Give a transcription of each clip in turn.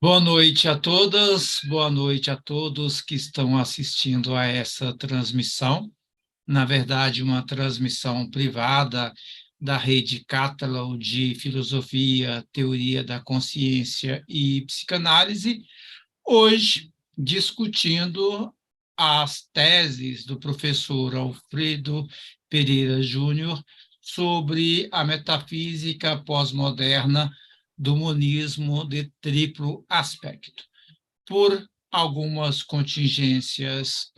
Boa noite a todas, boa noite a todos que estão assistindo a essa transmissão. Na verdade, uma transmissão privada da rede Catalão de Filosofia, Teoria da Consciência e Psicanálise, hoje discutindo as teses do professor Alfredo Pereira Júnior sobre a metafísica pós-moderna do monismo de triplo aspecto. Por algumas contingências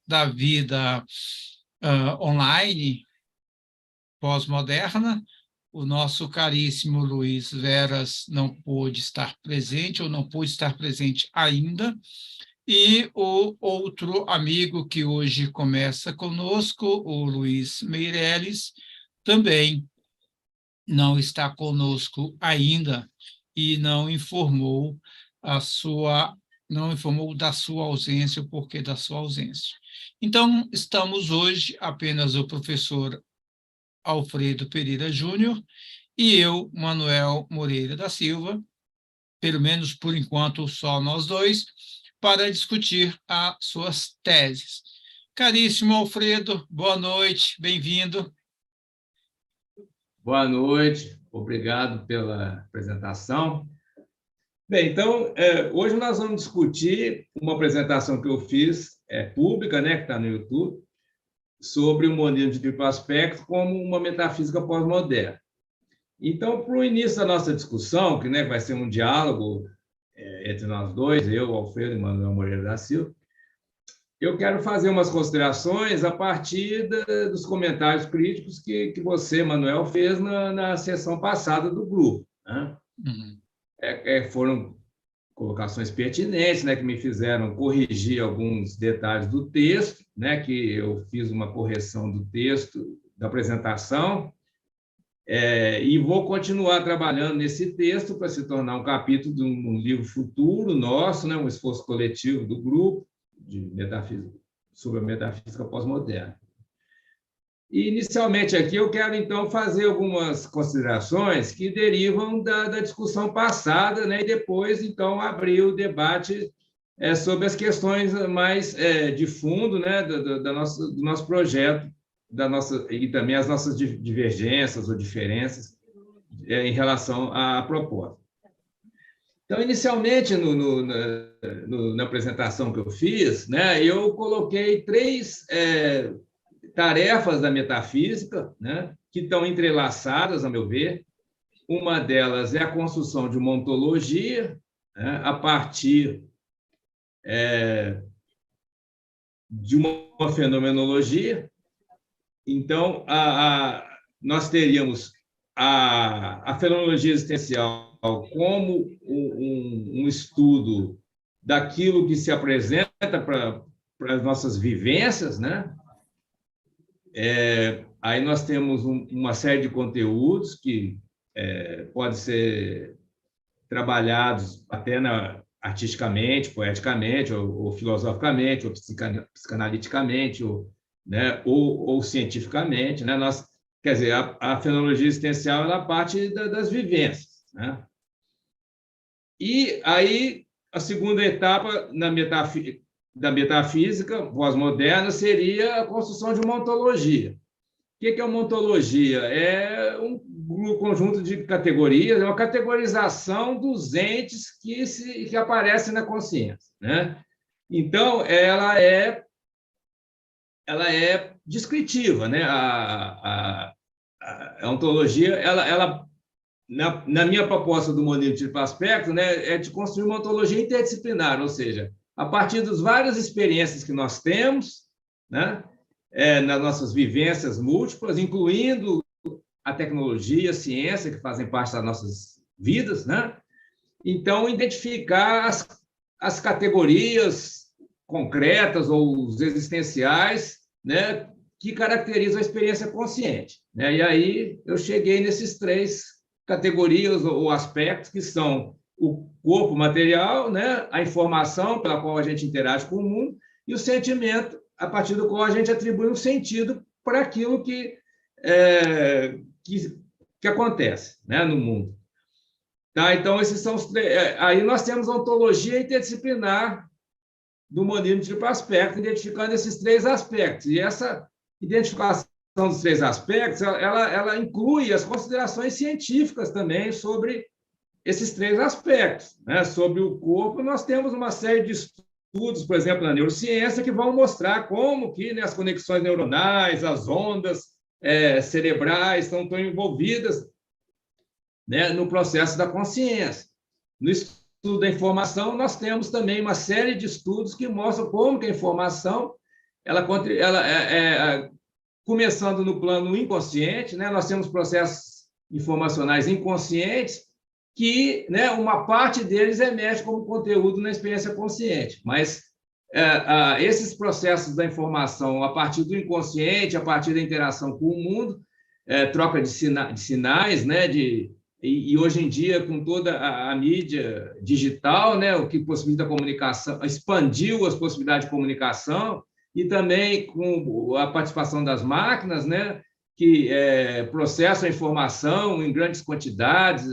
da vida online pós-moderna, o nosso caríssimo Luiz Veras não pôde estar presente, ou não pôde estar presente ainda, e o outro amigo que hoje começa conosco, o Luiz Meirelles, também não está conosco ainda e não informou da sua ausência, o porquê da sua ausência. Então, estamos hoje apenas o professor Alfredo Pereira Júnior e eu, Manuel Moreira da Silva, pelo menos por enquanto só nós dois, para discutir as suas teses. Caríssimo Alfredo, boa noite, bem-vindo. Boa noite, obrigado pela apresentação. Bem, então, hoje nós vamos discutir uma apresentação que eu fiz, pública, né, que está no YouTube, sobre o monismo de triplo aspecto como uma metafísica pós-moderna. Então, para o início da nossa discussão, que, né, vai ser um diálogo entre nós dois, eu, Alfredo e Manuel Moreira da Silva, eu quero fazer umas considerações a partir dos comentários críticos que você, Manuel, fez na sessão passada do grupo, né? Uhum. Foram colocações pertinentes, né, que me fizeram corrigir alguns detalhes do texto, né, que eu fiz uma correção do texto da apresentação, e vou continuar trabalhando nesse texto para se tornar um capítulo de um livro futuro nosso, né, um esforço coletivo do grupo, de metafísica, sobre a metafísica pós-moderna. E, inicialmente, aqui eu quero, então, fazer algumas considerações que derivam da discussão passada, né? E depois, então, abrir o debate sobre as questões mais de fundo, né? do nosso projeto, e também as nossas divergências ou diferenças em relação à proposta. Então, inicialmente, na apresentação que eu fiz, né, eu coloquei três tarefas da metafísica, né, que estão entrelaçadas, a meu ver. Uma delas é a construção de uma ontologia, né, a partir de uma fenomenologia. Então, nós teríamos a fenomenologia existencial como um estudo daquilo que se apresenta para as nossas vivências, né? Aí nós temos uma série de conteúdos que podem ser trabalhados até artisticamente, poeticamente, ou filosoficamente, ou psicanaliticamente, ou cientificamente, né? Quer dizer, a fenomenologia existencial ela parte das vivências, né? E aí, a segunda etapa da metafísica pós-moderna seria a construção de uma ontologia. O que é uma ontologia? É um conjunto de categorias, é uma categorização dos entes que aparecem na consciência, né? Então, ela é descritiva, né? A ontologia, na minha proposta do monismo de triplo aspecto, né, é de construir uma ontologia interdisciplinar, ou seja, a partir das várias experiências que nós temos, né, nas nossas vivências múltiplas, incluindo a tecnologia, a ciência, que fazem parte das nossas vidas, né? Então, identificar as categorias concretas ou os existenciais, né, que caracterizam a experiência consciente, né? E aí eu cheguei nesses três categorias ou aspectos que são o corpo material, né, a informação pela qual a gente interage com o mundo e o sentimento a partir do qual a gente atribui um sentido para aquilo que acontece, né, no mundo. Tá? Então, esses são os três. Aí nós temos a ontologia interdisciplinar do monismo de triplo aspecto, identificando esses três aspectos. E essa identificação dos três aspectos, ela inclui as considerações científicas também sobre esses três aspectos. Né? Sobre o corpo, nós temos uma série de estudos, por exemplo, na neurociência, que vão mostrar como que, né, as conexões neuronais, as ondas cerebrais estão envolvidas, né, no processo da consciência. No estudo da informação, nós temos também uma série de estudos que mostram como que a informação, começando no plano inconsciente, né, nós temos processos informacionais inconscientes que, né, uma parte deles emerge como conteúdo na experiência consciente, mas esses processos da informação a partir do inconsciente, a partir da interação com o mundo, troca de sinais, né, e hoje em dia, com toda a mídia digital, né, o que possibilita a comunicação, expandiu as possibilidades de comunicação, e também com a participação das máquinas, né, que processam a informação em grandes quantidades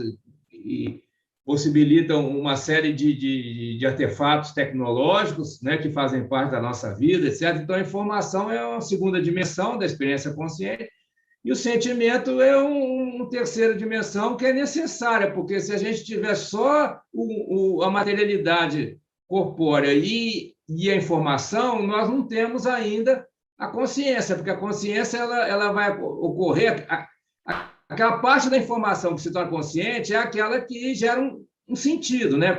e possibilitam uma série de artefatos tecnológicos, né, que fazem parte da nossa vida, etc. Então, a informação é uma segunda dimensão da experiência consciente, e o sentimento é uma terceira dimensão que é necessária, porque se a gente tiver só a materialidade corpórea e a informação, nós não temos ainda a consciência, porque a consciência ela vai ocorrer. Aquela parte da informação que se torna consciente é aquela que gera um sentido, né?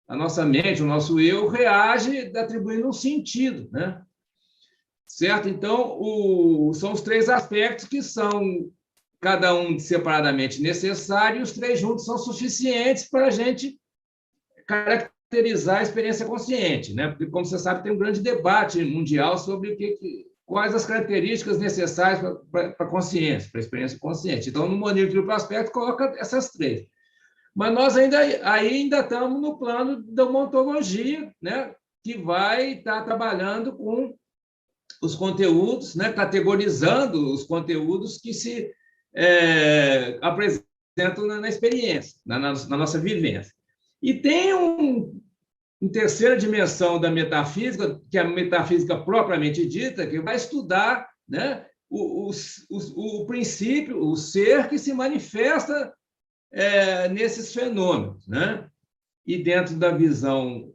A nossa mente, o nosso eu, reage atribuindo um sentido, né? Certo? Então, são os três aspectos que são, cada um separadamente necessário, e os três juntos são suficientes para a gente caracterizar a experiência consciente, né? Porque, como você sabe, tem um grande debate mundial sobre quais as características necessárias para a consciência, para a experiência consciente. Então, no monismo de triplo aspecto, coloca essas três. Mas nós ainda estamos no plano da ontologia, né? Que vai estar trabalhando com os conteúdos, né, categorizando os conteúdos que se apresentam na experiência, na nossa vivência. E tem uma terceira dimensão da metafísica, que é a metafísica propriamente dita, que vai estudar, né, o princípio, o ser que se manifesta nesses fenômenos. Né? E dentro da visão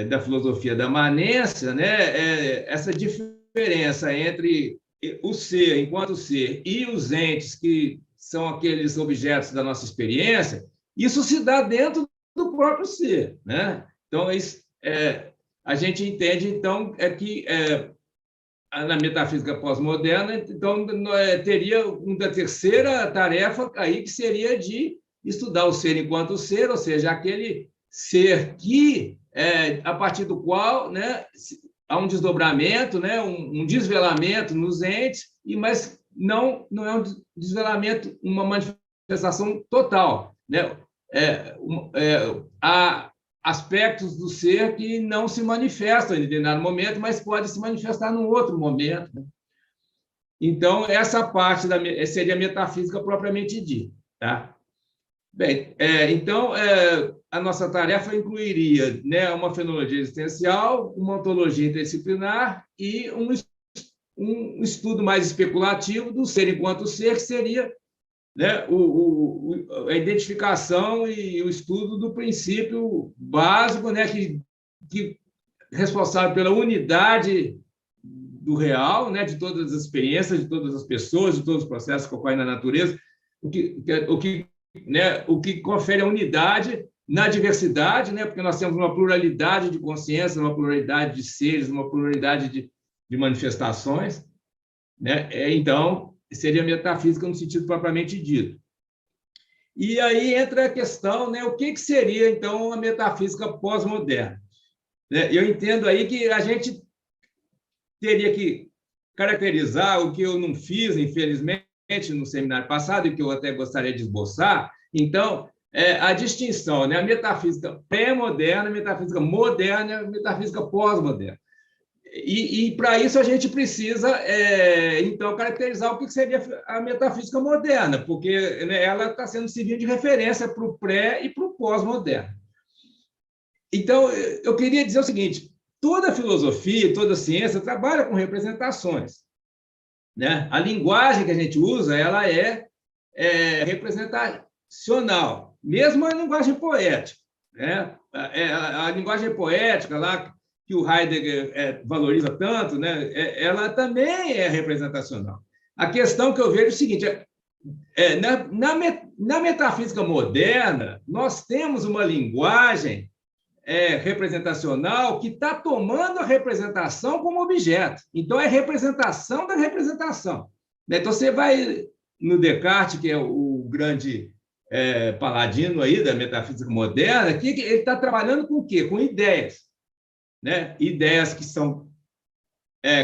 da filosofia da imanência, né, essa diferença entre o ser, enquanto ser, e os entes, que são aqueles objetos da nossa experiência, isso se dá dentro do próprio ser. Né? Então, a gente entende, então, que na metafísica pós-moderna, então, teria uma terceira tarefa aí, que seria de estudar o ser enquanto ser, ou seja, aquele ser que, a partir do qual, né, há um desdobramento, né, um desvelamento nos entes, mas não é um desvelamento, uma manifestação total. Né? Há aspectos do ser que não se manifestam em determinado momento, mas pode se manifestar num outro momento. Né? Então, essa parte seria a metafísica propriamente dita. Tá? Bem, então, a nossa tarefa incluiria, né, uma fenomenologia existencial, uma ontologia interdisciplinar e um estudo mais especulativo do ser enquanto ser, que seria, né, a identificação e o estudo do princípio básico, né, que responsável pela unidade do real, né, de todas as experiências, de todas as pessoas, de todos os processos que ocorrem na natureza, o que confere a unidade na diversidade, né? Porque nós temos uma pluralidade de consciência, uma pluralidade de seres, uma pluralidade de manifestações. Né? Então, seria metafísica no sentido propriamente dito. E aí entra a questão, né? O que seria, então, a metafísica pós-moderna? Né? Eu entendo aí que a gente teria que caracterizar o que eu não fiz, infelizmente, no seminário passado, e que eu até gostaria de esboçar. Então, a distinção, né? A metafísica pré-moderna, a metafísica moderna e a metafísica pós-moderna. E para isso a gente precisa, então, caracterizar o que seria a metafísica moderna, porque, né, ela está sendo servida de referência para o pré e para o pós-moderno. Então, eu queria dizer o seguinte: toda filosofia, toda ciência trabalha com representações, né? A linguagem que a gente usa, ela é representacional, mesmo a linguagem poética, né? A linguagem poética lá que o Heidegger valoriza tanto, né? Ela também é representacional. A questão que eu vejo é o seguinte: na metafísica moderna, nós temos uma linguagem representacional que está tomando a representação como objeto. Então, é representação da representação. Então, você vai no Descartes, que é o grande paladino aí da metafísica moderna, que ele está trabalhando com o quê? Com ideias, né? Ideias que são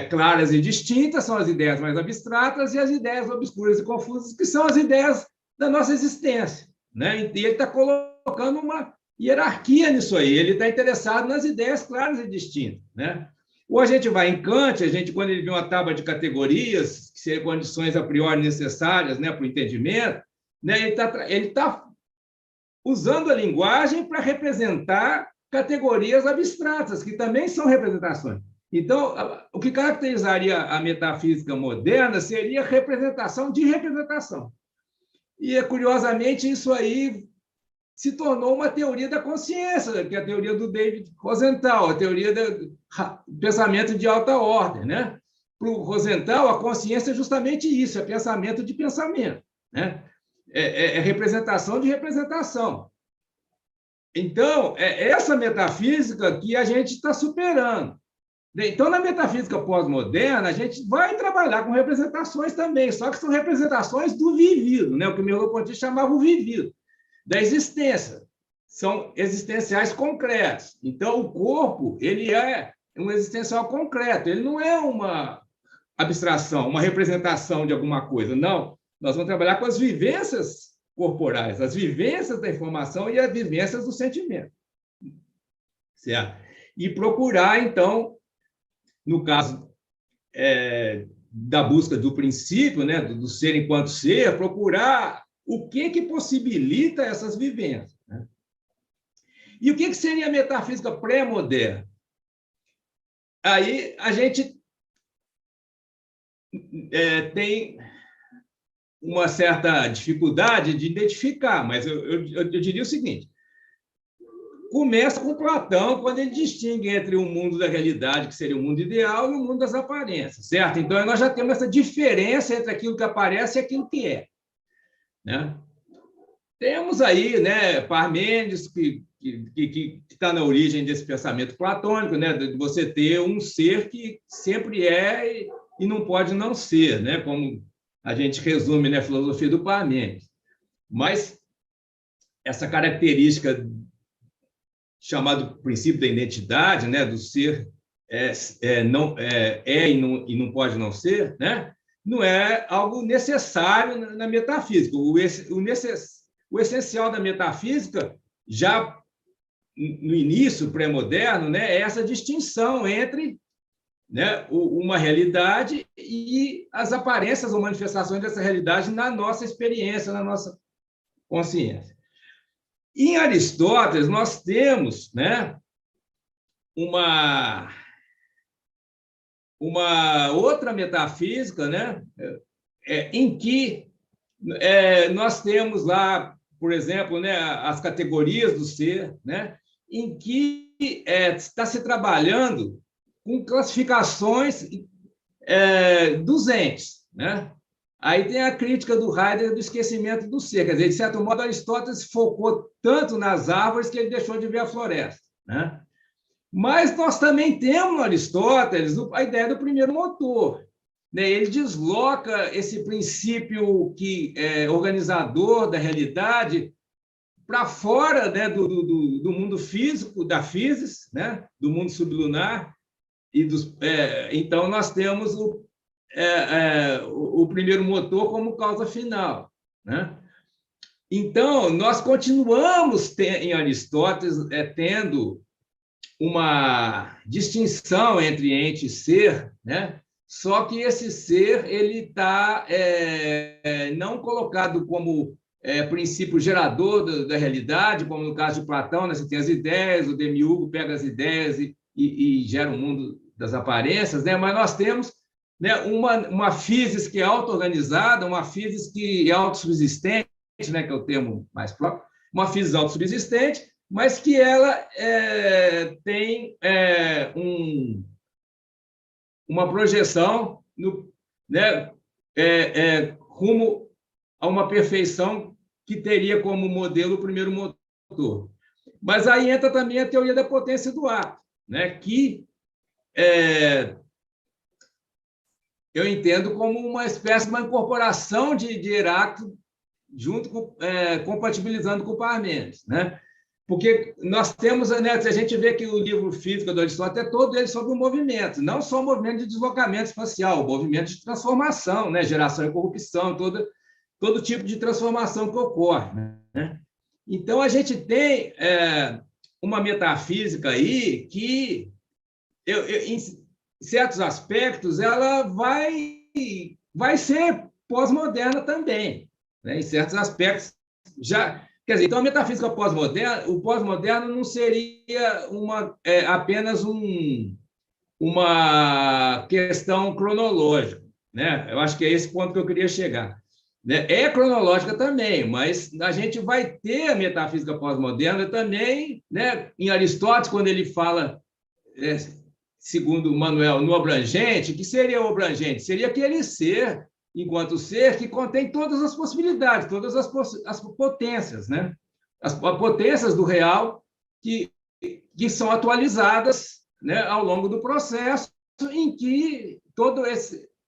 claras e distintas, são as ideias mais abstratas, e as ideias obscuras e confusas, que são as ideias da nossa existência, né? E ele está colocando uma hierarquia nisso aí, ele está interessado nas ideias claras e distintas, né? Ou a gente vai em Kant, quando ele vê uma tábua de categorias, que seriam condições a priori necessárias, né, para o entendimento, né, ele tá usando a linguagem para representar categorias abstratas, que também são representações. Então, o que caracterizaria a metafísica moderna seria representação de representação. E, curiosamente, isso aí se tornou uma teoria da consciência, que é a teoria do David Rosenthal, a teoria do pensamento de alta ordem, né? Para o Rosenthal, a consciência é justamente isso, é pensamento de pensamento, né? É representação de representação. Então, é essa metafísica que a gente está superando. Então, na metafísica pós-moderna, a gente vai trabalhar com representações também, só que são representações do vivido, né? O que Merleau-Ponty chamava o vivido, da existência. São existenciais concretos. Então, o corpo, ele é um existencial concreto, ele não é uma abstração, uma representação de alguma coisa, não. Nós vamos trabalhar com as vivências corporais, as vivências da informação e as vivências do sentimento. Certo? E procurar, então, no caso da busca do princípio, né, do ser enquanto ser, procurar o que possibilita essas vivências, né? E o que seria a metafísica pré-moderna? Aí a gente tem uma certa dificuldade de identificar, mas eu diria o seguinte: começa com Platão, quando ele distingue entre o mundo da realidade, que seria o mundo ideal, e o mundo das aparências, certo? Então, nós já temos essa diferença entre aquilo que aparece e aquilo que é, né? Temos aí, né, Parmênides, que está na origem desse pensamento platônico, né, de você ter um ser que sempre é e não pode não ser, né, como a gente resume na filosofia do Parmênides. Mas essa característica chamada princípio da identidade, né, do ser e não pode não ser, né, não é algo necessário na metafísica. O essencial da metafísica, já no início pré-moderno, né, é essa distinção entre, né, uma realidade e as aparências ou manifestações dessa realidade na nossa experiência, na nossa consciência. Em Aristóteles, nós temos, né, uma outra metafísica, né, em que nós temos lá, por exemplo, né, as categorias do ser, né, em que está se trabalhando com classificações dos entes, né? Aí tem a crítica do Heidegger do esquecimento do ser, quer dizer, de certo modo, Aristóteles focou tanto nas árvores que ele deixou de ver a floresta, né? Mas nós também temos no Aristóteles a ideia do primeiro motor, né? Ele desloca esse princípio que é organizador da realidade para fora, né, do mundo físico, da physis, né, do mundo sublunar, e então nós temos o primeiro motor como causa final, né? Então, nós continuamos em Aristóteles tendo uma distinção entre ente e ser, né? Só que esse ser ele está não colocado como princípio gerador da realidade, como no caso de Platão, né? Você tem as ideias, o demiurgo pega as ideias e gera o mundo das aparências, né? Mas nós temos, né, uma physis que é auto-organizada, uma physis que é autossubsistente, né, que é o termo mais próprio, uma physis autossubsistente, mas que ela tem uma projeção né, rumo a uma perfeição que teria como modelo o primeiro motor. Mas aí entra também a teoria da potência do ato, né, que eu entendo como uma espécie de uma incorporação de Heráclito junto com, compatibilizando com o Parmênides, né? Porque nós temos, né, a gente vê que o livro Física do Aristóteles é todo ele sobre o movimento, não só o movimento de deslocamento espacial, o movimento de transformação, né, geração e corrupção, todo tipo de transformação que ocorre, né? Então, a gente tem uma metafísica aí que, em certos aspectos, ela vai ser pós-moderna também, né? Em certos aspectos, já. Quer dizer, então a metafísica pós-moderna, o pós-moderno não seria apenas uma questão cronológica, né? Eu acho que é esse ponto que eu queria chegar. Né? É cronológica também, mas a gente vai ter a metafísica pós-moderna também, né? Em Aristóteles, quando ele fala, segundo Manuel, no abrangente, que seria o abrangente? Seria aquele ser, enquanto ser, que contém todas as possibilidades, todas as potências, né? As potências do real que são atualizadas, né, ao longo do processo em que toda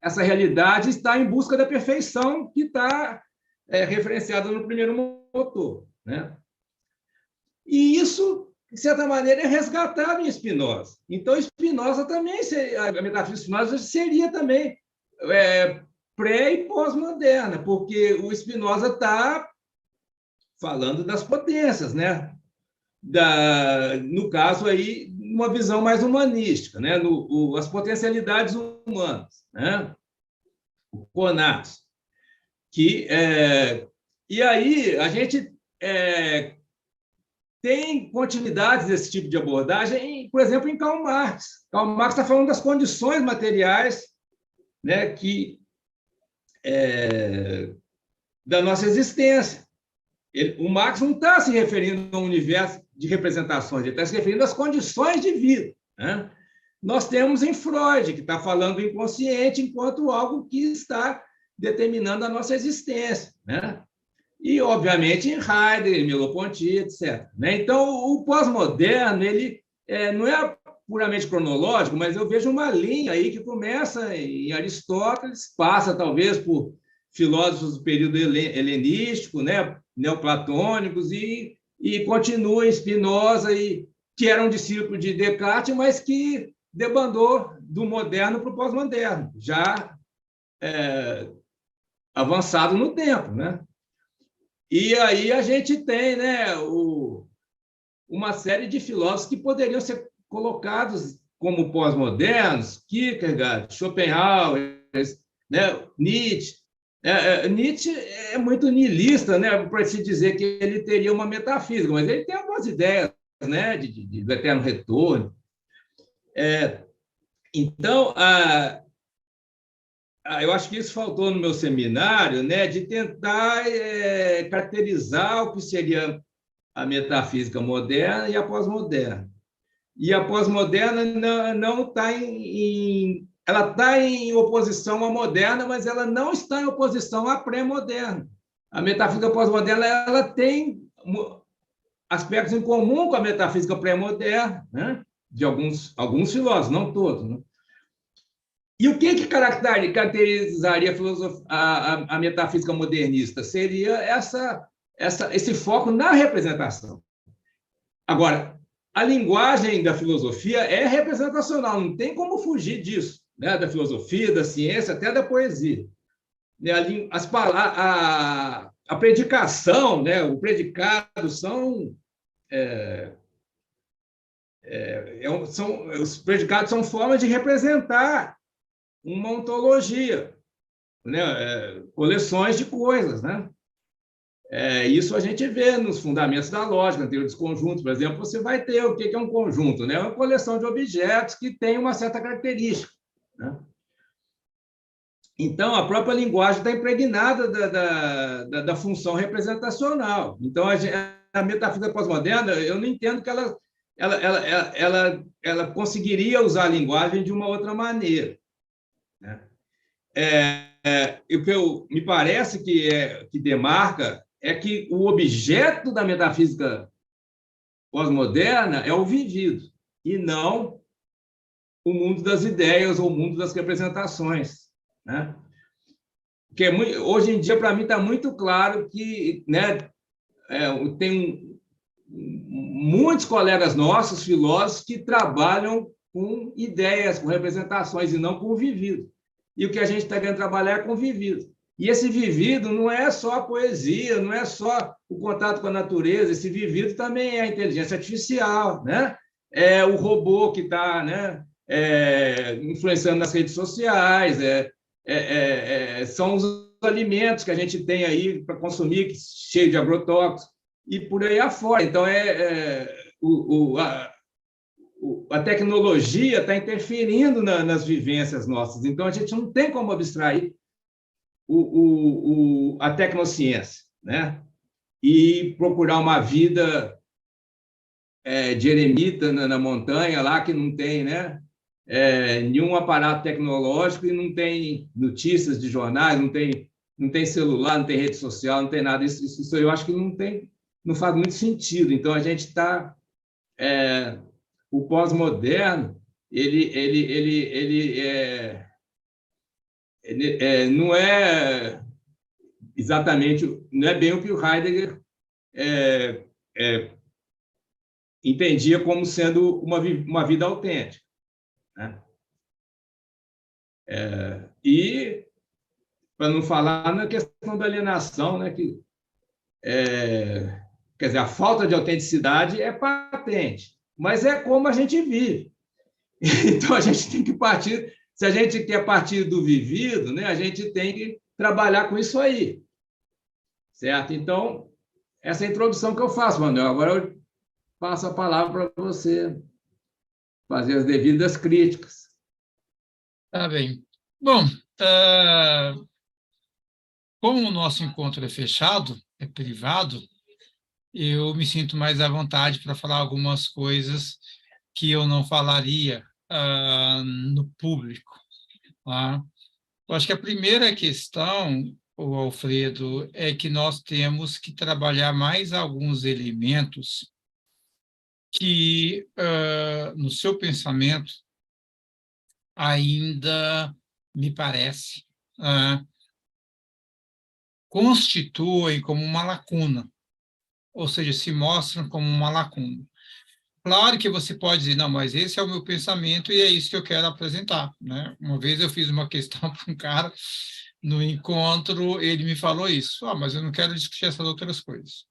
essa realidade está em busca da perfeição que está referenciada no primeiro motor, né? E isso, de certa maneira, é resgatado em Spinoza. Então, Spinoza também, a metafísica de Spinoza seria também pré- e pós-moderna, porque o Spinoza está falando das potências, né? No caso aí, uma visão mais humanística, né? As potencialidades humanas, né? O conatos, e aí a gente tem continuidades desse tipo de abordagem, por exemplo, em Karl Marx. Karl Marx está falando das condições materiais, né, da nossa existência. O Marx não está se referindo a um universo de representações, ele está se referindo às condições de vida, né? Nós temos em Freud, que está falando do inconsciente enquanto algo que está determinando a nossa existência, né? E, obviamente, em Heidegger, Merleau-Ponty, etc. Né? Então, o pós-moderno ele não é puramente cronológico, mas eu vejo uma linha aí que começa em Aristóteles, passa talvez por filósofos do período helenístico, né, neoplatônicos, e continua em Spinoza, que era um discípulo de Descartes, mas que debandou do moderno para o pós-moderno, já avançado no tempo, né? E aí a gente tem, né, uma série de filósofos que poderiam ser colocados como pós-modernos, Kierkegaard, Schopenhauer, né, Nietzsche. Nietzsche é muito niilista, né, para se dizer que ele teria uma metafísica, mas ele tem algumas ideias, né, do eterno retorno. Então, eu acho que isso faltou no meu seminário, né, de tentar caracterizar o que seria a metafísica moderna e a pós-moderna. E a pós-moderna não está ela está em oposição à moderna, mas ela não está em oposição à pré-moderna. A metafísica pós-moderna ela tem aspectos em comum com a metafísica pré-moderna, né? De alguns filósofos, não todos, né? E o que caracterizaria a metafísica modernista? Seria esse foco na representação. Agora, a linguagem da filosofia é representacional, não tem como fugir disso, né? Da filosofia, da ciência, até da poesia. A predicação, né? O predicado são Os predicados são formas de representar uma ontologia, né? Coleções de coisas, né? Isso a gente vê nos fundamentos da lógica, na teoria dos conjuntos, por exemplo, você vai ter o que é um conjunto, né? Uma coleção de objetos que tem uma certa característica, né? Então, a própria linguagem está impregnada da função representacional. Então, a metafísica pós-moderna, eu não entendo que ela conseguiria usar a linguagem de uma outra maneira, né? O que me parece que demarca é que o objeto da metafísica pós-moderna é o vivido, e não o mundo das ideias ou o mundo das representações, né? Porque hoje em dia, para mim, está muito claro que, né, tem muitos colegas nossos, filósofos, que trabalham com ideias, com representações, e não com o vivido. E o que a gente está querendo trabalhar é com o vivido. E esse vivido não é só a poesia, não é só o contato com a natureza, esse vivido também é a inteligência artificial, né? É o robô que está, né, influenciando nas redes sociais, são os alimentos que a gente tem aí para consumir, cheio de agrotóxicos, e por aí afora. Então, a tecnologia está interferindo nas vivências nossas. Então, a gente não tem como abstrair a tecnociência, né? E procurar uma vida de eremita na montanha, lá que não tem, né, nenhum aparato tecnológico e não tem notícias de jornais, não tem celular, não tem rede social, não tem nada. Isso eu acho que não faz muito sentido. Então, a gente está... o pós-moderno, ele não é exatamente, não é bem o que o Heidegger entendia como sendo uma vida autêntica, né? E, para não falar na questão da alienação, né, quer dizer, a falta de autenticidade é patente, mas é como a gente vive. Então, a gente tem que partir, se a gente quer partir do vivido, né, a gente tem que trabalhar com isso aí, certo? Então, essa é a introdução que eu faço, Manuel. Agora eu passo a palavra para você fazer as devidas críticas. Tá bem. Bom, como o nosso encontro é fechado, é privado, eu me sinto mais à vontade para falar algumas coisas que eu não falaria no público, tá? Eu acho que a primeira questão, o Alfredo, é que nós temos que trabalhar mais alguns elementos que, no seu pensamento, ainda me parece, constituem como uma lacuna, ou seja, se mostram como uma lacuna. Claro que você pode dizer, não, mas esse é o meu pensamento e é isso que eu quero apresentar, né? Uma vez eu fiz uma questão para um cara no encontro, ele me falou isso. Mas eu não quero discutir essas outras coisas.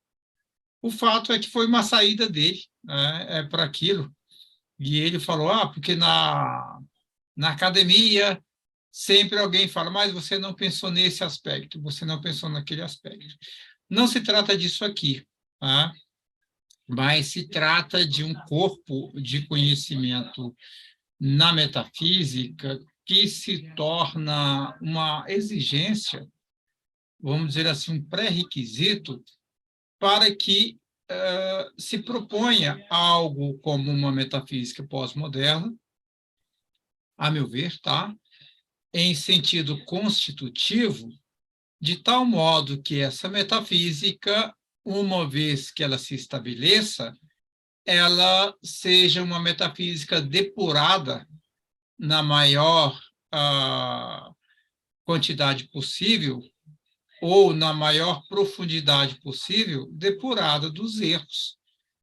O fato é que foi uma saída dele, né, para aquilo. E ele falou, porque na academia sempre alguém fala, mas você não pensou nesse aspecto, você não pensou naquele aspecto. Não se trata disso aqui, tá? Mas se trata de um corpo de conhecimento na metafísica que se torna uma exigência, vamos dizer assim, um pré-requisito para que se proponha algo como uma metafísica pós-moderna, a meu ver, tá? Em sentido constitutivo, de tal modo que essa metafísica, uma vez que ela se estabeleça, ela seja uma metafísica depurada na maior quantidade possível ou na maior profundidade possível, depurada dos erros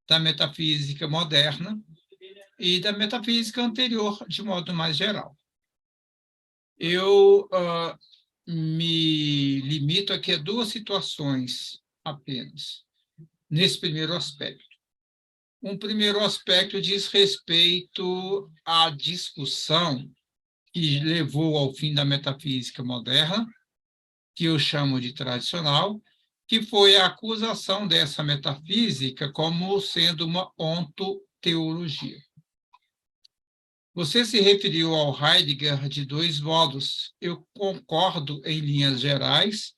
da metafísica moderna e da metafísica anterior, de modo mais geral. Eu me limito aqui a duas situações apenas, nesse primeiro aspecto. Um primeiro aspecto diz respeito à discussão que levou ao fim da metafísica moderna, que eu chamo de tradicional, que foi a acusação dessa metafísica como sendo uma ontoteologia. Você se referiu ao Heidegger de dois modos. Eu concordo em linhas gerais,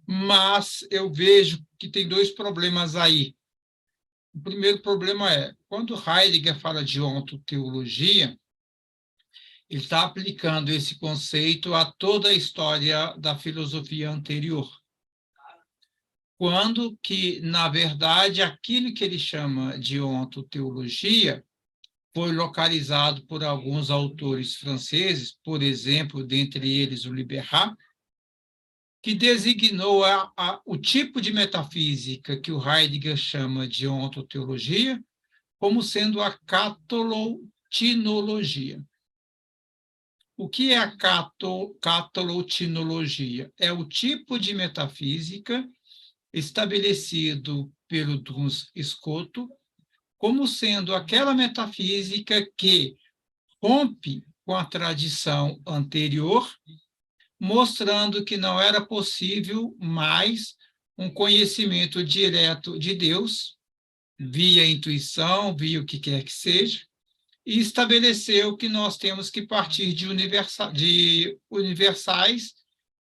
mas eu vejo que tem dois problemas aí. O primeiro problema é, quando Heidegger fala de ontoteologia, ele está aplicando esse conceito a toda a história da filosofia anterior. Quando que, na verdade, aquilo que ele chama de ontoteologia foi localizado por alguns autores franceses, por exemplo, dentre eles o Liberat, que designou o tipo de metafísica que o Heidegger chama de ontoteologia como sendo a catolotinologia. O que é a catolotinologia? É o tipo de metafísica estabelecido pelo Duns Scoto como sendo aquela metafísica que rompe com a tradição anterior, mostrando que não era possível mais um conhecimento direto de Deus, via intuição, via o que quer que seja, e estabeleceu que nós temos que partir de universais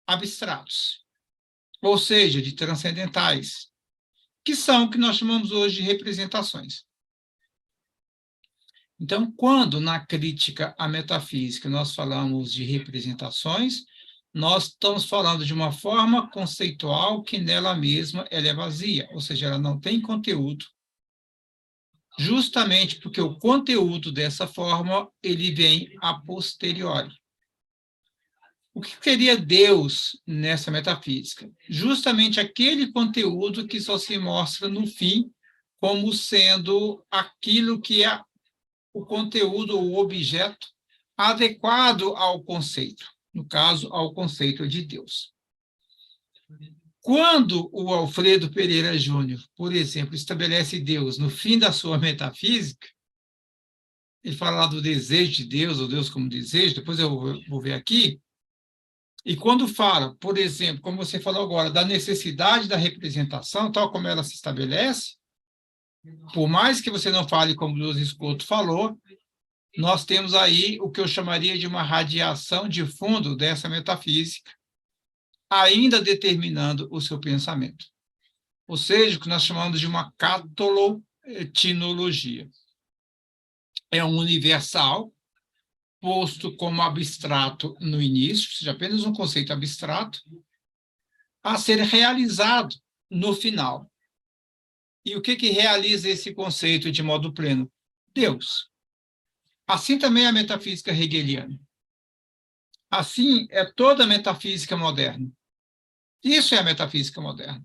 abstratos, ou seja, de transcendentais, que são o que nós chamamos hoje de representações. Então, quando na crítica à metafísica nós falamos de representações, nós estamos falando de uma forma conceitual que nela mesma ela é vazia, ou seja, ela não tem conteúdo, justamente porque o conteúdo dessa forma ele vem a posteriori. O que seria Deus nessa metafísica? Justamente aquele conteúdo que só se mostra no fim como sendo aquilo que é o conteúdo ou o objeto adequado ao conceito, no caso, ao conceito de Deus. Quando o Alfredo Pereira Júnior, por exemplo, estabelece Deus no fim da sua metafísica, ele fala lá do desejo de Deus, ou Deus como desejo, depois eu vou ver aqui, e quando fala, por exemplo, como você falou agora, da necessidade da representação, tal como ela se estabelece, por mais que você não fale como o Luiz Escoto falou, nós temos aí o que eu chamaria de uma radiação de fundo dessa metafísica, ainda determinando o seu pensamento. Ou seja, o que nós chamamos de uma catolotinologia. É um universal, posto como abstrato no início, ou seja, apenas um conceito abstrato, a ser realizado no final. E o que realiza esse conceito de modo pleno? Deus. Assim também é a metafísica hegeliana. Assim é toda a metafísica moderna. Isso é a metafísica moderna,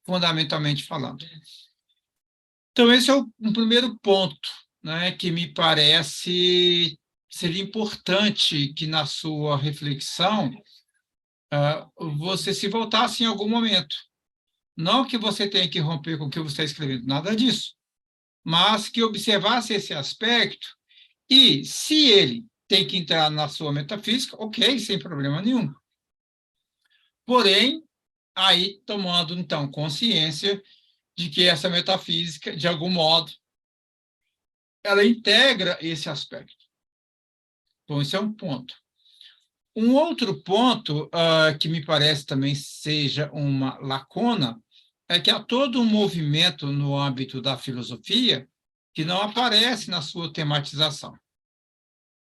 fundamentalmente falando. Então, esse é um primeiro ponto, né, que me parece seria importante que, na sua reflexão, você se voltasse em algum momento. Não que você tenha que romper com o que você está escrevendo, nada disso, mas que observasse esse aspecto e, se ele tem que entrar na sua metafísica, ok, sem problema nenhum. Porém, aí tomando, então, consciência de que essa metafísica, de algum modo, ela integra esse aspecto. Então, esse é um ponto. Um outro ponto que me parece também seja uma lacuna é que há todo um movimento no âmbito da filosofia que não aparece na sua tematização.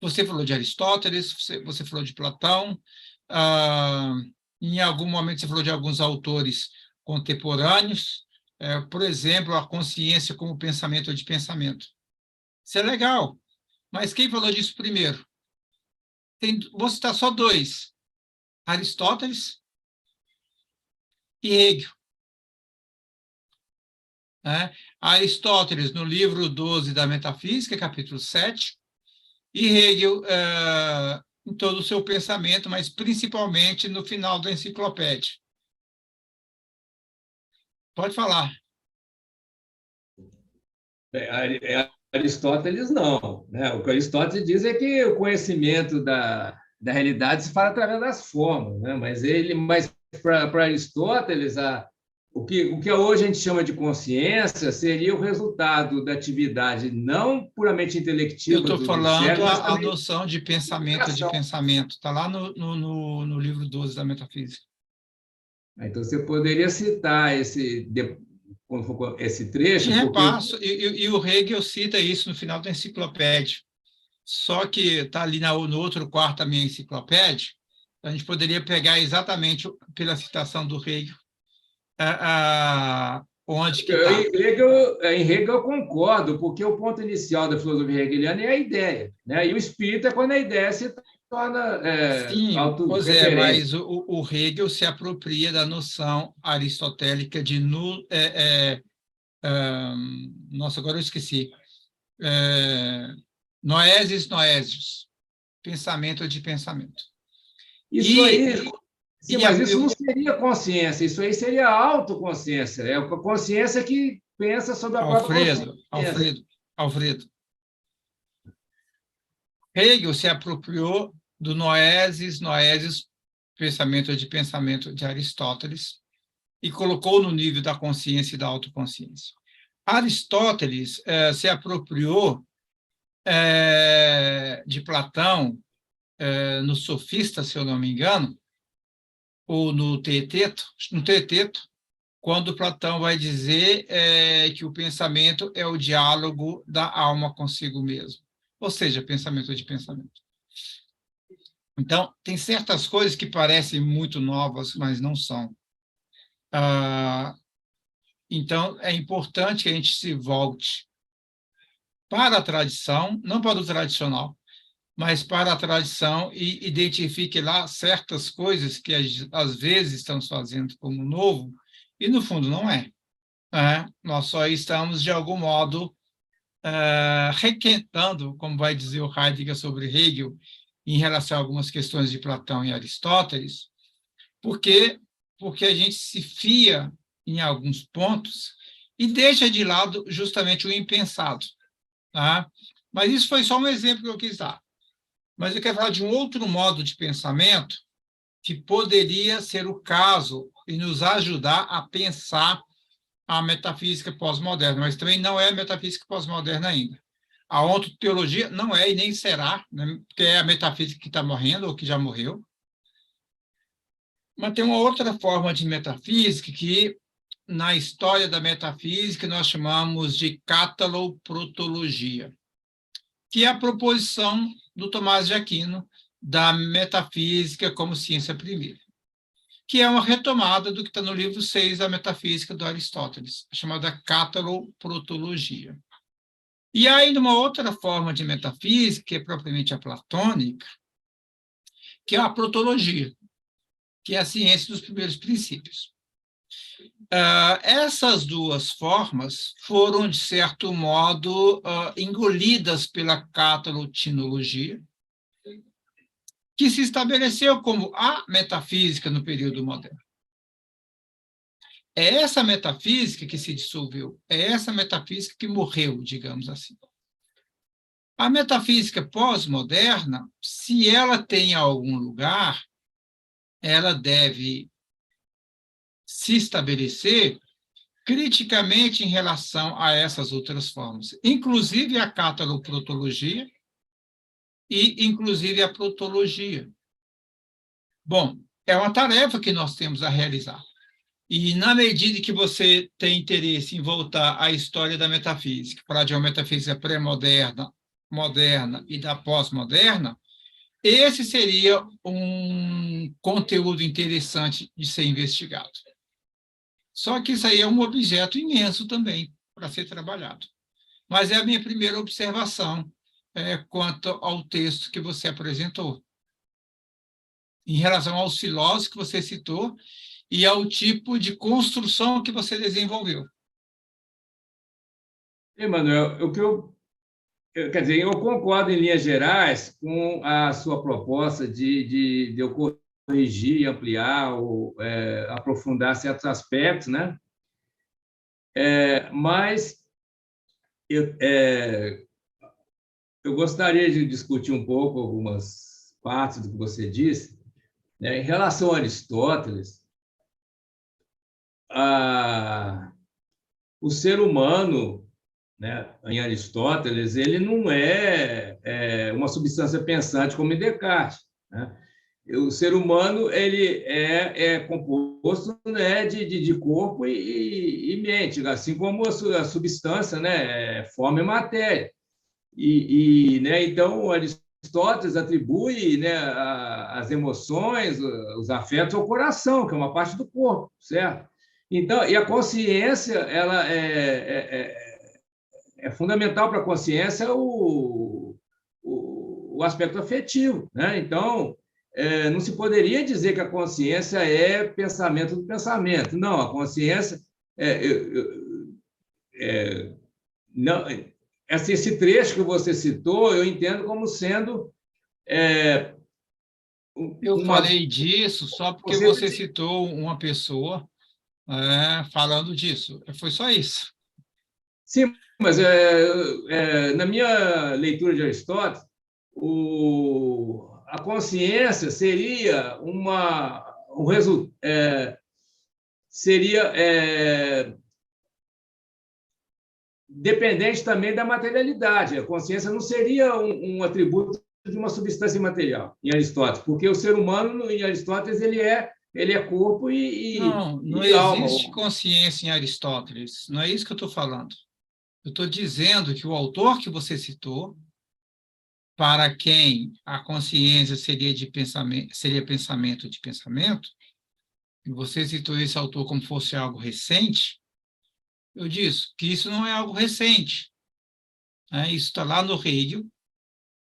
Você falou de Aristóteles, você falou de Platão, em algum momento você falou de alguns autores contemporâneos, por exemplo, a consciência como pensamento de pensamento. Isso é legal, mas quem falou disso primeiro? Vou citar só dois, Aristóteles e Hegel. Aristóteles, no livro 12 da Metafísica, capítulo 7, e Hegel em todo o seu pensamento, mas principalmente no final da enciclopédia. Pode falar. Aristóteles não, né? O que Aristóteles diz é que o conhecimento da realidade se faz através das formas, né? Mas para Aristóteles, o que hoje a gente chama de consciência seria o resultado da atividade não puramente Eu intelectiva estou do falando cérebro, mas a também noção de pensamento de comunicação. pensamento. Está lá no livro 12 da Metafísica. Então, você poderia citar esse trecho, porque Repasso, e o Hegel cita isso no final da enciclopédia. Só que está ali no outro quarto da minha enciclopédia, a gente poderia pegar exatamente pela citação do Hegel, onde que está. Em Hegel eu concordo, porque o ponto inicial da filosofia hegeliana é a ideia, né? E o espírito é quando a ideia se torna Sim, pois é, autorreferente. mas o Hegel se apropria da noção aristotélica de nossa, agora eu esqueci. Noesis noesios, pensamento de pensamento. Isso E, aí, sim, e mas isso eu, não seria consciência, isso aí seria autoconsciência, é a consciência que pensa sobre a própria Alfredo, consciência. Alfredo, Hegel se apropriou do noesis, pensamento de Aristóteles, e colocou no nível da consciência e da autoconsciência. Aristóteles se apropriou de Platão, no Sofista, se eu não me engano, ou no Teeteto, quando Platão vai dizer que o pensamento é o diálogo da alma consigo mesmo, ou seja, pensamento de pensamento. Então, tem certas coisas que parecem muito novas, mas não são. Então, é importante que a gente se volte para a tradição, não para o tradicional, mas para a tradição e identifique lá certas coisas que às vezes estamos fazendo como novo e no fundo não é. Nós só estamos de algum modo requentando, como vai dizer o Heidegger sobre Hegel, em relação a algumas questões de Platão e Aristóteles, porque a gente se fia em alguns pontos e deixa de lado justamente o impensado. Tá? Mas isso foi só um exemplo que eu quis dar. Mas eu quero falar de um outro modo de pensamento que poderia ser o caso e nos ajudar a pensar a metafísica pós-moderna, mas também não é a metafísica pós-moderna ainda. A ontoteologia não é e nem será, né, porque é a metafísica que está morrendo ou que já morreu. Mas tem uma outra forma de metafísica que, na história da metafísica, nós chamamos de cataloprotologia, que é a proposição do Tomás de Aquino da metafísica como ciência primeira, que é uma retomada do que está no livro 6 da Metafísica do Aristóteles, chamada cataloprotologia. E há ainda uma outra forma de metafísica, que é propriamente a platônica, que é a protologia, que é a ciência dos primeiros princípios. Essas duas formas foram, de certo modo, engolidas pela catalotinologia, que se estabeleceu como a metafísica no período moderno. É essa metafísica que se dissolveu, é essa metafísica que morreu, digamos assim. A metafísica pós-moderna, se ela tem algum lugar, ela deve se estabelecer criticamente em relação a essas outras formas, inclusive a cataloprotologia e inclusive a protologia. Bom, é uma tarefa que nós temos a realizar. E, na medida que você tem interesse em voltar à história da metafísica, falar de uma metafísica pré-moderna, moderna e da pós-moderna, esse seria um conteúdo interessante de ser investigado. Só que isso aí é um objeto imenso também para ser trabalhado. Mas é a minha primeira observação quanto ao texto que você apresentou. Em relação aos filósofos que você citou, e ao tipo de construção que você desenvolveu. Emanuel, quer dizer, eu concordo em linhas gerais com a sua proposta de eu corrigir, ampliar, ou, aprofundar certos aspectos, né? Mas eu, é, eu gostaria de discutir um pouco algumas partes do que você disse, né? Em relação a Aristóteles, o ser humano, né, em Aristóteles, ele não é uma substância pensante como em Descartes, né? O ser humano ele é composto, né, de corpo e mente, assim como a substância, né, é forma e matéria. Né, então, Aristóteles atribui, né, as emoções, os afetos ao coração, que é uma parte do corpo, certo? Então, e a consciência, ela é fundamental para a consciência o aspecto afetivo, né? Então, não se poderia dizer que a consciência é pensamento do pensamento. Não, a consciência não, esse trecho que você citou, eu entendo como sendo Eu uma falei disso só porque conceito você de... citou uma pessoa falando disso. Foi só isso. Sim, mas na minha leitura de Aristóteles, a consciência seria seria dependente também da materialidade. A consciência não seria um atributo de uma substância imaterial em Aristóteles, porque o ser humano em Aristóteles ele é corpo Não e alma. existe consciência em Aristóteles. Não é isso que eu estou falando. Eu estou dizendo que o autor que você citou, para quem a consciência seria pensamento de pensamento, e você citou esse autor como fosse algo recente, eu disse que isso não é algo recente, né? Isso está lá no Hegel,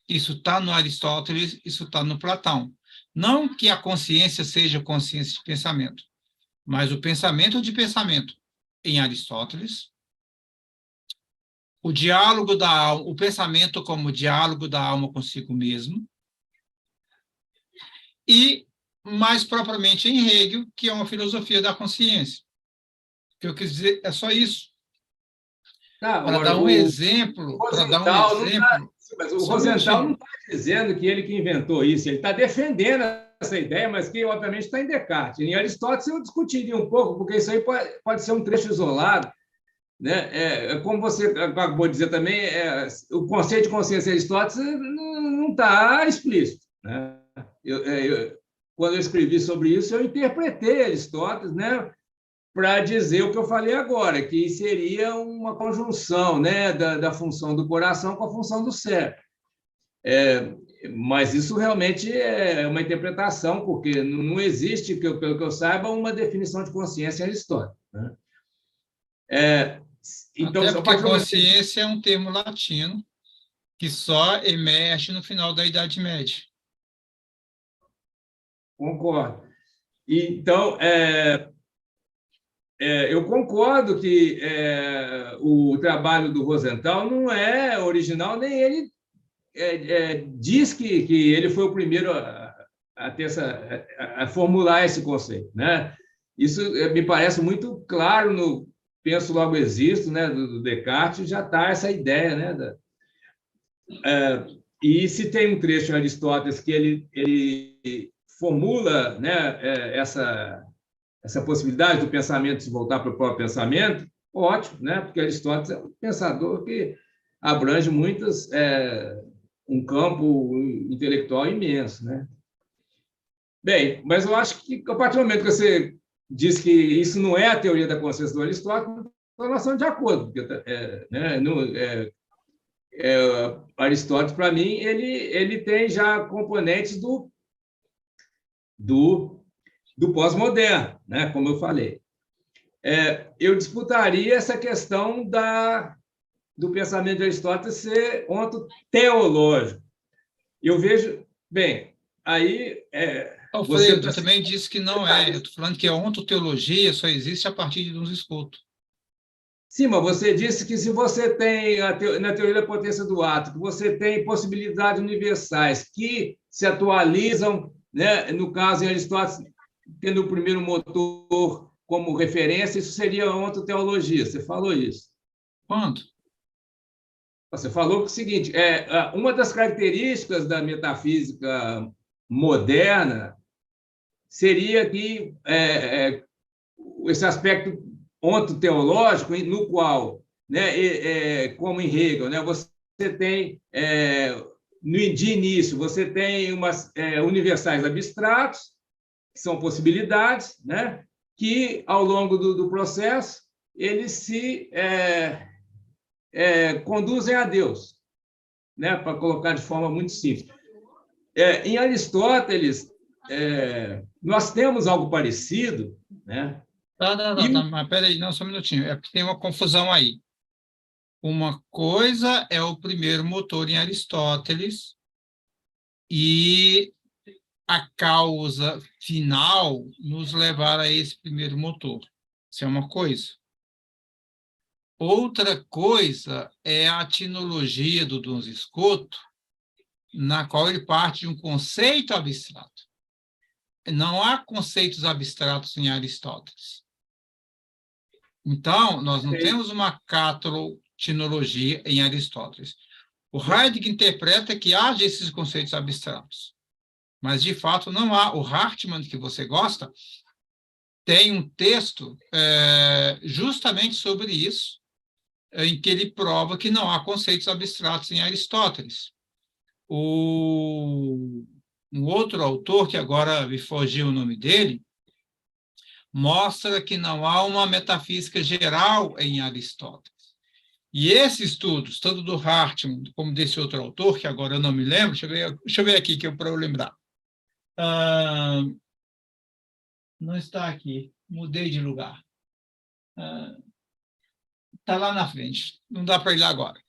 isso está no Aristóteles, isso está no Platão. Não que a consciência seja consciência de pensamento, mas o pensamento de pensamento em Aristóteles, o diálogo da alma, o pensamento como diálogo da alma consigo mesmo, e mais propriamente em Hegel, que é uma filosofia da consciência. O que eu quis dizer é só isso. Tá, Para agora, dar um exemplo, mas o só um Rosenthal não minutinho. está dizendo que ele que inventou isso, ele está defendendo essa ideia, mas que, obviamente, está em Descartes. Em Aristóteles, eu discutiria um pouco, porque isso aí pode ser um trecho isolado, né? Como você acabou de dizer também, o conceito de consciência de Aristóteles não está explícito, né? Quando eu escrevi sobre isso, eu interpretei Aristóteles, né, para dizer o que eu falei agora, que seria uma conjunção, né, da função do coração com a função do cérebro. Mas isso realmente é uma interpretação, porque não existe, pelo que eu saiba, uma definição de consciência em Aristóteles, né? Então, Até a porque partir do momento que... consciência é um termo latino que só emerge no final da Idade Média. Concordo. Então, eu concordo que o trabalho do Rosenthal não é original, nem ele diz que ele foi o primeiro a ter a formular esse conceito, né? Isso me parece muito claro no Penso Logo Existo, né, do Descartes, já está essa ideia, né? E se tem um trecho em Aristóteles que ele formula, né, essa possibilidade do pensamento se voltar para o próprio pensamento, ótimo, né? Porque Aristóteles é um pensador que abrange um campo intelectual imenso, né? Bem, mas eu acho que a partir do momento que você diz que isso não é a teoria da consciência do Aristóteles, nós estamos de acordo, porque, né, Aristóteles, para mim, ele tem já componentes do pós-moderno, né? Como eu falei. Eu disputaria essa questão do pensamento de Aristóteles ser ontoteológico. Eu vejo, bem, aí você... Alfredo, eu também disse que não é. Eu estou falando que a ontoteologia só existe a partir de uns escotos. Sim, mas você disse que se você tem, na teoria da potência do átomo, você tem possibilidades universais que se atualizam, né? No caso, em Aristóteles, tendo o primeiro motor como referência, isso seria ontoteologia. Você falou isso. Quando? Você falou o seguinte, uma das características da metafísica moderna seria que esse aspecto ontoteológico, no qual, né, como em Hegel, né, você tem, de início, você tem umas universais abstratos, que são possibilidades, né, que, ao longo do processo, eles se conduzem a Deus, né, para colocar de forma muito simples. Em Aristóteles, nós temos algo parecido, né? Tá, mas peraí, não, só um minutinho, é porque tem uma confusão aí. Uma coisa é o primeiro motor em Aristóteles e a causa final nos levar a esse primeiro motor. Isso é uma coisa. Outra coisa é a tinologia do Duns Scoto, na qual ele parte de um conceito abstrato. Não há conceitos abstratos em Aristóteles. Então, nós não temos uma catalotinologia em Aristóteles. O Heidegger interpreta que haja esses conceitos abstratos, mas, de fato, não há. O Hartmann, que você gosta, tem um texto justamente sobre isso, em que ele prova que não há conceitos abstratos em Aristóteles. Um outro autor, que agora me fugiu o nome dele, mostra que não há uma metafísica geral em Aristóteles. E esses estudos, tanto do Hartmann como desse outro autor, que agora eu não me lembro, deixa eu ver aqui para eu lembrar. Não está aqui, mudei de lugar. Está lá na frente, não dá para ir lá agora.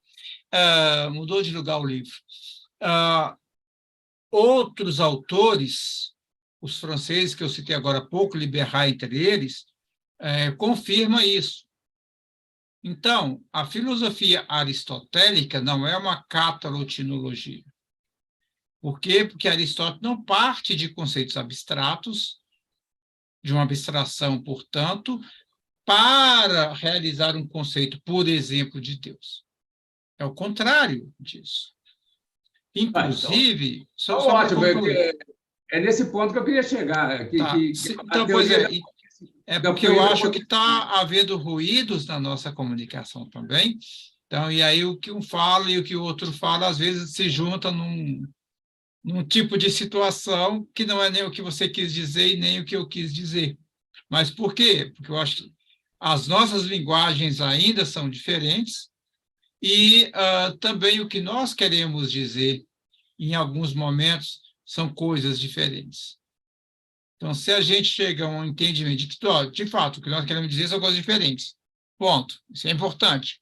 Mudou de lugar o livro. Outros autores, os franceses que eu citei agora há pouco, Liberat entre eles, confirma isso. Então, a filosofia aristotélica não é uma catalotinologia. Por quê? Porque Aristóteles não parte de conceitos abstratos, de uma abstração, portanto, para realizar um conceito, por exemplo, de Deus. É o contrário disso. Inclusive, então, só para ótimo, concluir. é nesse ponto que eu queria chegar. Então, pois é porque eu acho que está havendo ruídos na nossa comunicação também. Então, e aí o que um fala e o que o outro fala, às vezes, se junta num tipo de situação que não é nem o que você quis dizer e nem o que eu quis dizer. Mas por quê? Porque eu acho que as nossas linguagens ainda são diferentes e também o que nós queremos dizer, em alguns momentos, são coisas diferentes. Então, se a gente chega a um entendimento de que, de fato, o que nós queremos dizer são coisas diferentes, ponto, isso é importante.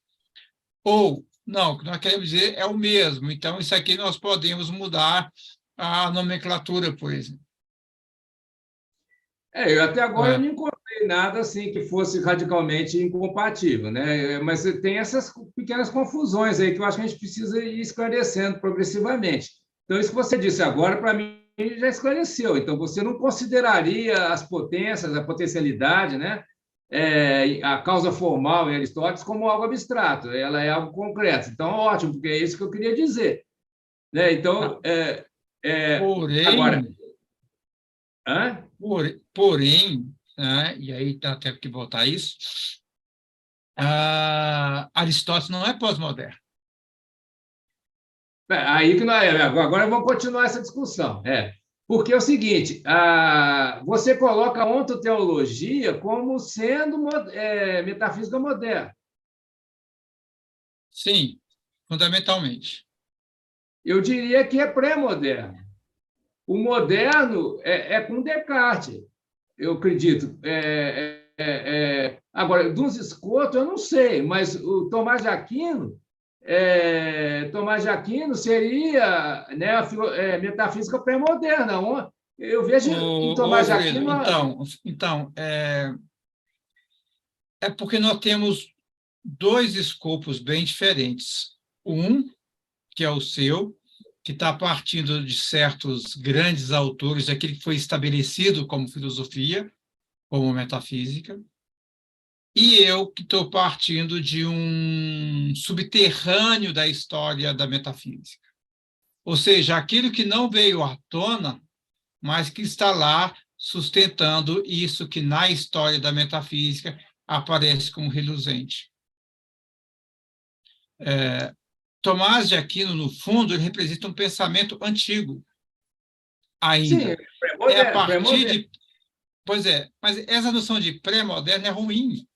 Ou, não, o que nós queremos dizer é o mesmo, então isso aqui nós podemos mudar a nomenclatura, por exemplo. Eu até agora não encontrei nada assim que fosse radicalmente incompatível, né? Mas tem essas pequenas confusões aí que eu acho que a gente precisa ir esclarecendo progressivamente. Então, isso que você disse agora, para mim, já esclareceu. Então, você não consideraria as potências, a potencialidade, né? A causa formal em Aristóteles como algo abstrato, ela é algo concreto. Então, ótimo, porque é isso que eu queria dizer. Né? Então, agora... Porém, e aí até que voltar a isso, Aristóteles não é pós-moderno. Aí que nós, agora vamos continuar essa discussão. Porque é o seguinte, você coloca a ontoteologia como sendo metafísica moderna. Sim, fundamentalmente. Eu diria que é pré-moderno. O moderno é com Descartes, eu acredito. Agora, Duns Scoto, eu não sei, mas o Tomás de Aquino, seria, né, a metafísica pré-moderna. Eu vejo em Tomás de Aquino... Então, é porque nós temos dois escopos bem diferentes. Um, que é o seu, que está partindo de certos grandes autores, daquele que foi estabelecido como filosofia, como metafísica, e eu que estou partindo de um subterrâneo da história da metafísica. Ou seja, aquilo que não veio à tona, mas que está lá sustentando isso que na história da metafísica aparece como reluzente. Tomás de Aquino, no fundo, ele representa um pensamento antigo ainda. Sim, É a partir de... Pois é, mas essa noção de pré-moderno é ruim,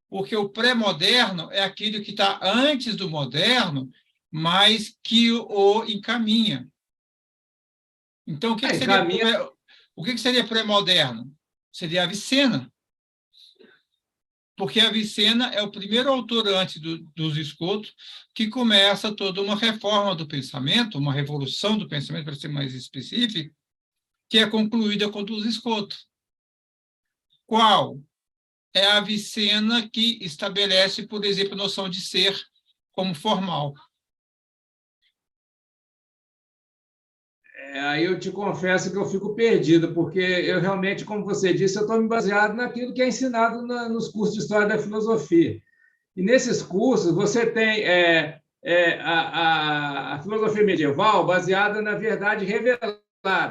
porque o pré-moderno é aquilo que está antes do moderno, mas que o encaminha. Então, o que seria pré-moderno? Seria Avicena. Porque Avicena é o primeiro autor antes dos escotos que começa toda uma reforma do pensamento, uma revolução do pensamento, para ser mais específico, que é concluída com os escotos. Qual? É a Avicena que estabelece, por exemplo, a noção de ser como formal. Aí eu te confesso que eu fico perdido, porque eu realmente, como você disse, eu estou me baseado naquilo que é ensinado nos cursos de História da Filosofia. E nesses cursos você tem a filosofia medieval baseada na verdade revelada.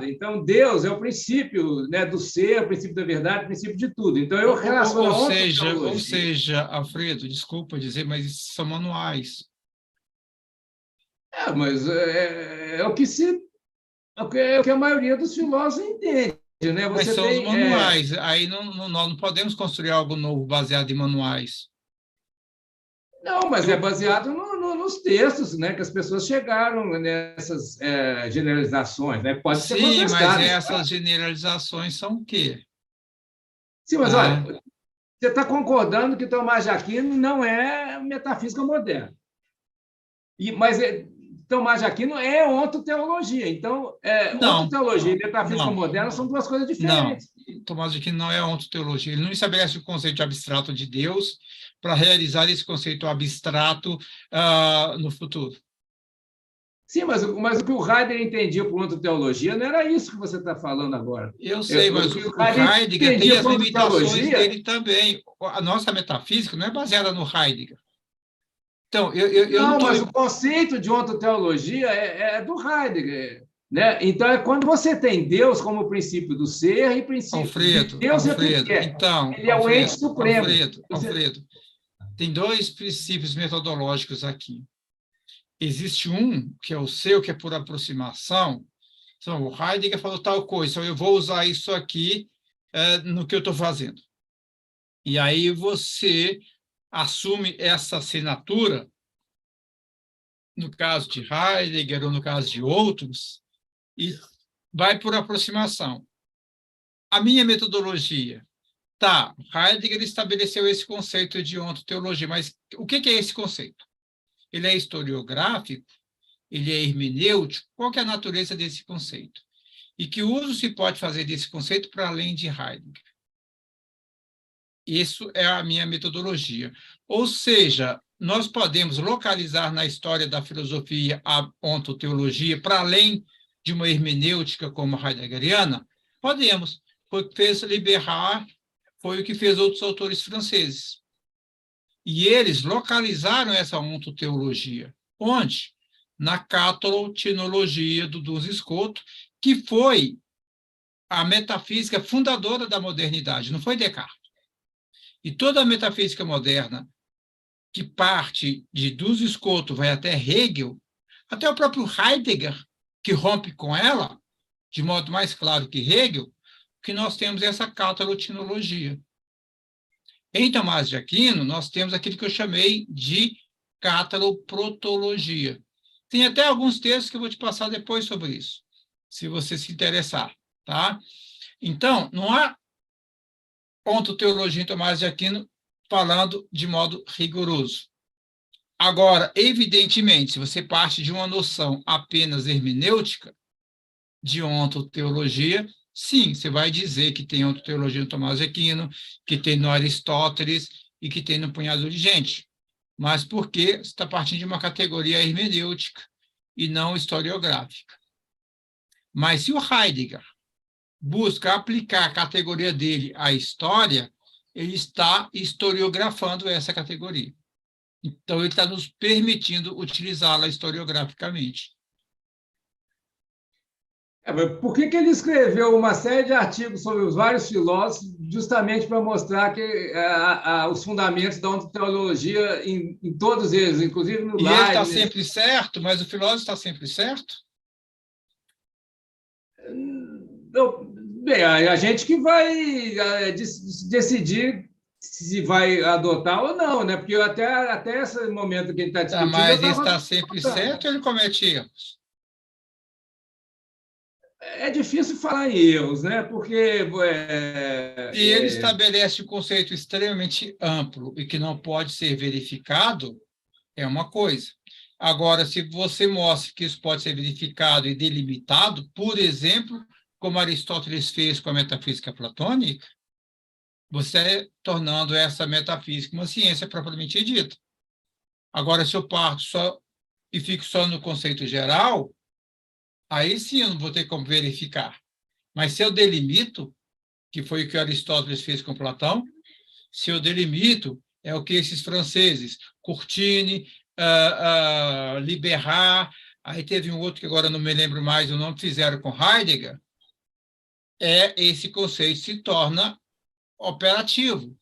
Então, Deus é o princípio, né, do ser, o princípio da verdade, o princípio de tudo. Então, eu relaciono a ou seja, Alfredo, desculpa dizer, mas isso são manuais. Mas é o que é o que a maioria dos filósofos entende, né? Mas são os manuais. Aí nós não podemos construir algo novo baseado em manuais. Não, mas é baseado nos textos, né, que as pessoas chegaram nessas generalizações, né? Pode ser Sim, contestado. mas essas generalizações são o quê? Sim, mas olha, você está concordando que Tomás de Aquino não é metafísica moderna. Mas Tomás de Aquino é ontoteologia. Então, ontoteologia e metafísica moderna são duas coisas diferentes. Não, Tomás de Aquino não é ontoteologia. Ele não estabelece o conceito abstrato de Deus para realizar esse conceito abstrato no futuro. Sim, mas o que o Heidegger entendia por ontoteologia não era isso que você está falando agora. Eu sei, mas o Heidegger tem as limitações dele também. A nossa metafísica não é baseada no Heidegger. Então, eu não, mas o conceito de ontoteologia é do Heidegger. Né? Então, é quando você tem Deus como princípio do ser e princípio Alfredo, de Deus Alfredo, é. Então, ele é o ente supremo. Alfredo, tem dois princípios metodológicos aqui. Existe um, que é o seu, que é por aproximação. Então, o Heidegger falou tal coisa, então eu vou usar isso aqui no que eu estou fazendo. E aí você assume essa assinatura, no caso de Heidegger ou no caso de outros, e vai por aproximação. A minha metodologia, Heidegger estabeleceu esse conceito de ontoteologia, mas o que é esse conceito? Ele é historiográfico? Ele é hermenêutico? Qual que é a natureza desse conceito? E que uso se pode fazer desse conceito para além de Heidegger? Isso é a minha metodologia. Ou seja, nós podemos localizar na história da filosofia a ontoteologia para além de uma hermenêutica como a heideggeriana? Podemos. Foi o que fez Liberar, foi o que fez outros autores franceses. E eles localizaram essa ontoteologia. Onde? Na catalotinologia do Duns Scoto, que foi a metafísica fundadora da modernidade, não foi Descartes. E toda a metafísica moderna, que parte de Duns Scoto, vai até Hegel, até o próprio Heidegger, que rompe com ela, de modo mais claro que Hegel, que nós temos essa catalotinologia. Em Tomás de Aquino, nós temos aquilo que eu chamei de cataloprotologia. Tem até alguns textos que eu vou te passar depois sobre isso, se você se interessar. Tá? Então, não há ontoteologia em Tomás de Aquino falando de modo rigoroso. Agora, evidentemente, se você parte de uma noção apenas hermenêutica de ontoteologia, sim, você vai dizer que tem ontoteologia no Tomás de Aquino, que tem no Aristóteles e que tem no punhado de gente. Mas por quê? Você está partindo de uma categoria hermenêutica e não historiográfica. Mas se o Heidegger busca aplicar a categoria dele à história, ele está historiografando essa categoria. Então, ele está nos permitindo utilizá-la historiograficamente. Mas por que ele escreveu uma série de artigos sobre os vários filósofos, justamente para mostrar que os fundamentos da ontologia em todos eles, inclusive no E ele está Leibniz? sempre certo, mas o filósofo está sempre certo? Bem, a gente que vai decidir se vai adotar ou não, né? Porque até esse momento que a gente está discutindo, eu Mas ele estava. está sempre certo ou ele comete erros? É difícil falar em erros, né? Porque Se ele estabelece um conceito extremamente amplo e que não pode ser verificado, é uma coisa. Agora, se você mostra que isso pode ser verificado e delimitado, por exemplo, como Aristóteles fez com a metafísica platônica, você está tornando essa metafísica uma ciência propriamente dita. Agora, se eu parto só e fico só no conceito geral, aí sim eu não vou ter como verificar. Mas se eu delimito, que foi o que Aristóteles fez com Platão, se eu delimito, é o que esses franceses, Courtine, Liberat, aí teve um outro que agora não me lembro mais o nome, fizeram com Heidegger, esse conceito se torna operativo.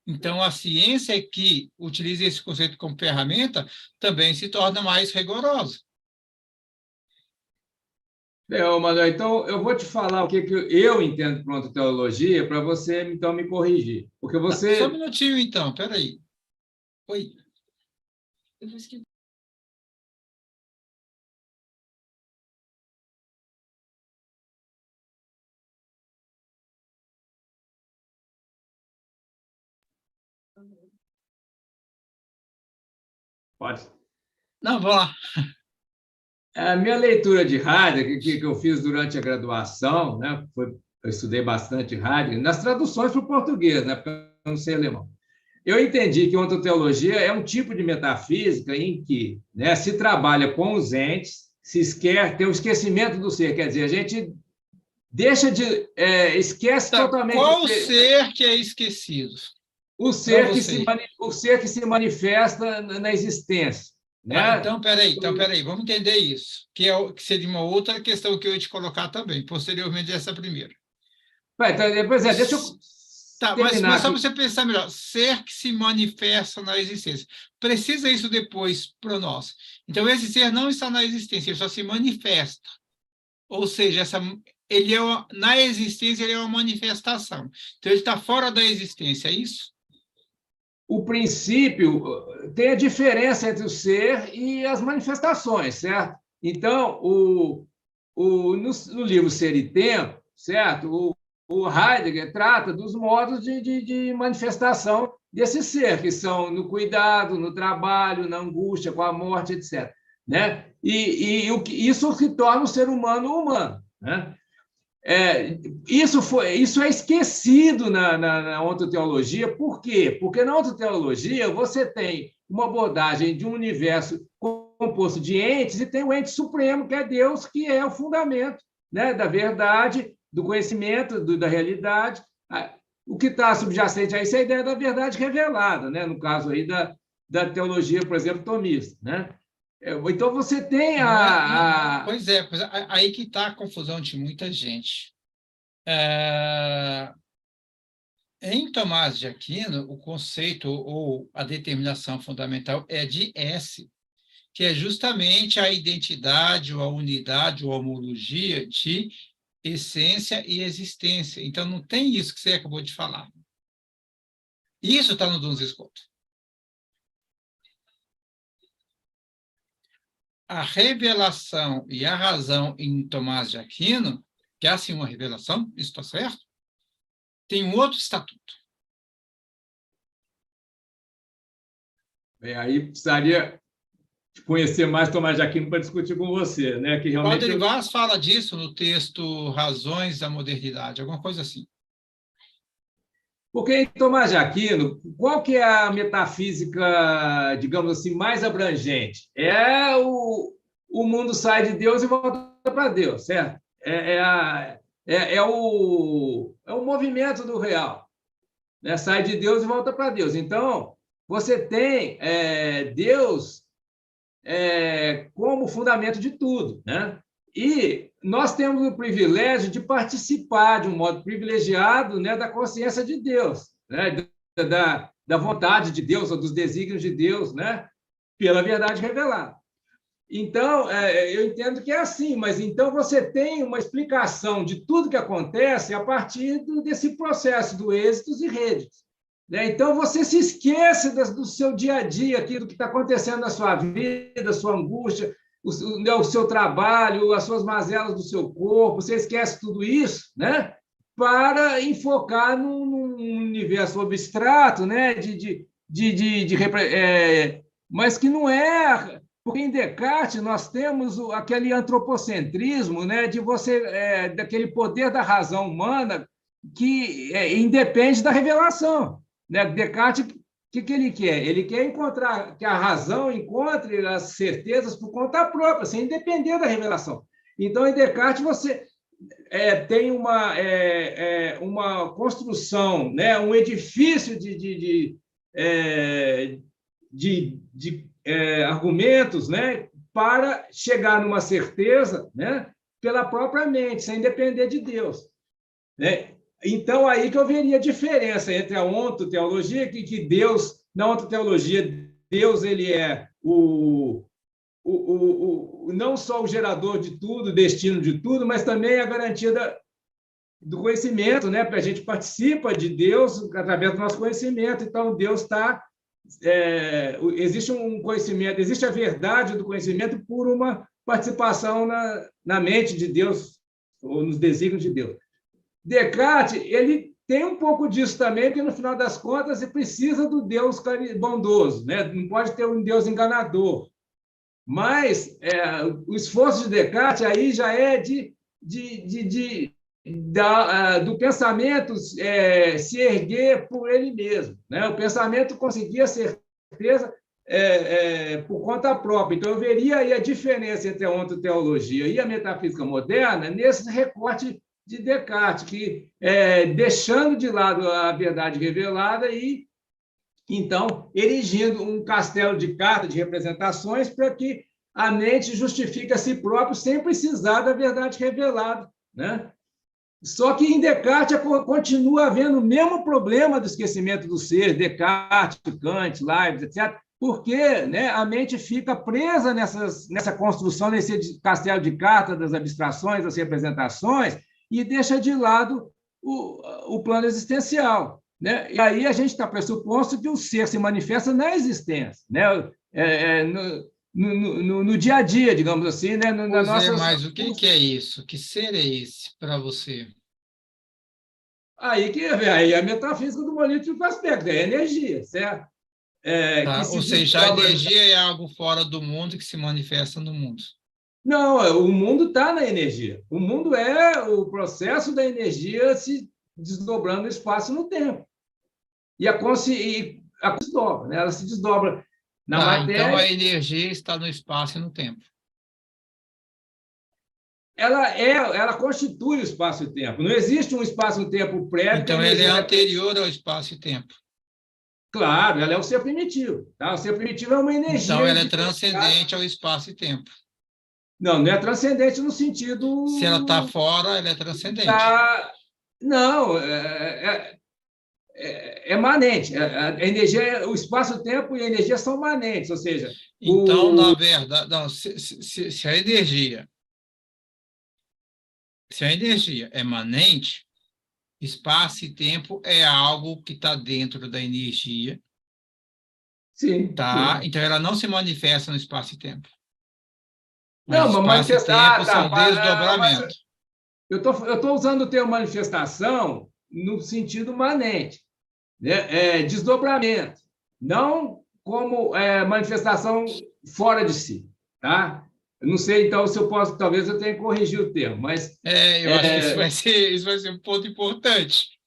Então, a ciência que utiliza esse conceito como ferramenta também se torna mais rigorosa. Manuel, então eu vou te falar o que eu entendo por ontologia para você então me corrigir. Porque Só um você. minutinho, então, espera aí. Oi. Pode. Não, vamos lá. A minha leitura de Heidegger, que eu fiz durante a graduação, né, eu estudei bastante Heidegger, nas traduções para o português, né, porque eu não sei alemão. Eu entendi que ontoteologia é um tipo de metafísica em que, né, se trabalha com os entes, tem o esquecimento do ser, quer dizer, a gente deixa de esquece totalmente Qual ser que é esquecido? o ser que se manifesta na existência, né? Então, peraí, vamos entender isso, que seria uma outra questão que eu ia te colocar também, posteriormente a essa primeira. Então, pois é, deixa eu Mas terminar só para aqui. você pensar melhor, ser que se manifesta na existência. Precisa isso depois para nós. Então, esse ser não está na existência, ele só se manifesta. Ou seja, na existência ele é uma manifestação. Então, ele está fora da existência, é isso? O princípio tem a diferença entre o ser e as manifestações, certo? Então, no livro Ser e Tempo, certo? O Heidegger trata dos modos de manifestação desse ser, que são no cuidado, no trabalho, na angústia, com a morte, etc. Né? Isso que torna o ser humano humano. Né? Isso é esquecido na ontoteologia. Por quê? Porque na ontoteologia você tem uma abordagem de um universo composto de entes e tem o ente supremo, que é Deus, que é o fundamento, né, da verdade, do conhecimento, da realidade. O que está subjacente a isso é a ideia da verdade revelada, né, no caso aí da teologia, por exemplo, tomista. Né? Então, você tem Pois é, aí que está a confusão de muita gente. Em Tomás de Aquino, o conceito ou a determinação fundamental é de S, que é justamente a identidade, ou a unidade, ou a homologia de essência e existência. Então, não tem isso que você acabou de falar. Isso está no Duns Scotus. A revelação e a razão em Tomás de Aquino, que é assim uma revelação, isso está certo? Tem um outro estatuto. Aí precisaria conhecer mais Tomás de Aquino para discutir com você, né? Que realmente Walter Vaz fala disso no texto Razões da Modernidade, alguma coisa assim. Porque em Tomás de Aquino, qual que é a metafísica, digamos assim, mais abrangente? O mundo sai de Deus e volta para Deus, certo? É o movimento do real. né? Sai de Deus e volta para Deus. Então, você tem Deus como fundamento de tudo, né? E nós temos o privilégio de participar de um modo privilegiado, né, da consciência de Deus, né, da vontade de Deus ou dos desígnios de Deus, né, pela verdade revelada. Então, eu entendo que é assim, mas então você tem uma explicação de tudo que acontece a partir desse processo do êxitos e réditos, né? Então, você se esquece do seu dia a dia, aquilo que está acontecendo na sua vida, a sua angústia, o seu trabalho, as suas mazelas do seu corpo, você esquece tudo isso, né? Para enfocar num universo abstrato, né? Mas que não é. Porque em Descartes nós temos aquele antropocentrismo, né? Daquele poder da razão humana que independe da revelação, né? Descartes, o que ele quer? Ele quer encontrar que a razão encontre as certezas por conta própria, sem depender da revelação. Então, em Descartes, você tem uma construção, né? Um edifício de argumentos, né? Para chegar numa certeza, né? Pela própria mente, sem depender de Deus, né? Então, aí que eu veria a diferença entre a ontoteologia, que Deus, na ontoteologia, Deus ele é não só o gerador de tudo, o destino de tudo, mas também a garantia do conhecimento, né? Porque a gente participa de Deus através do nosso conhecimento. Então, Deus está... existe um conhecimento, existe a verdade do conhecimento por uma participação na mente de Deus, ou nos desígnios de Deus. Descartes, ele tem um pouco disso também, porque, no final das contas, ele precisa do Deus bondoso, né? Não pode ter um Deus enganador. Mas o esforço de Descartes aí já é do pensamento se erguer por ele mesmo, né? O pensamento conseguia certeza por conta própria. Então, eu veria aí a diferença entre a ontoteologia e a metafísica moderna nesse recorte de Descartes, que deixando de lado a verdade revelada e, então, erigindo um castelo de cartas, de representações, para que a mente justifique a si próprio sem precisar da verdade revelada, né? Só que em Descartes continua havendo o mesmo problema do esquecimento do ser, Descartes, Kant, Leibniz, etc., porque, né, a mente fica presa nessa construção, nesse castelo de cartas das abstrações, das representações, e deixa de lado o plano existencial, né? E aí a gente está pressuposto que o ser se manifesta na existência, né? No dia a dia, digamos assim, né? Mas o que é isso? Que ser é esse para você? Aí a metafísica do monolítico aspecto, é energia, certo? Ou seja, a energia é algo fora do mundo que se manifesta no mundo. Não, o mundo está na energia. O mundo é o processo da energia se desdobrando no espaço e no tempo. E a consciência desdobra, né? Ela se desdobra na matéria. Então, a energia está no espaço e no tempo. Ela constitui o espaço e tempo. Não existe um espaço e tempo prévio. Então, ela é anterior ao espaço e tempo. Claro, ela é o ser primitivo. Tá? O ser primitivo é uma energia. Então, ela é transcendente ao espaço e tempo. Não é transcendente no sentido... Se ela está fora, ela é transcendente. Não, é manente. A energia, o espaço-tempo e a energia são manentes, ou seja... Então, na verdade, não, se a energia é manente, espaço e tempo é algo que está dentro da energia. Sim. Tá? Sim. Então, ela não se manifesta no espaço e tempo. Mas não, mas espaço e tempo são desdobramento. Eu estou usando o termo manifestação no sentido manente, né? Desdobramento, não como manifestação fora de si, tá? Eu não sei, então, se eu posso, talvez eu tenha que corrigir o termo, mas... eu acho que isso vai ser um ponto importante.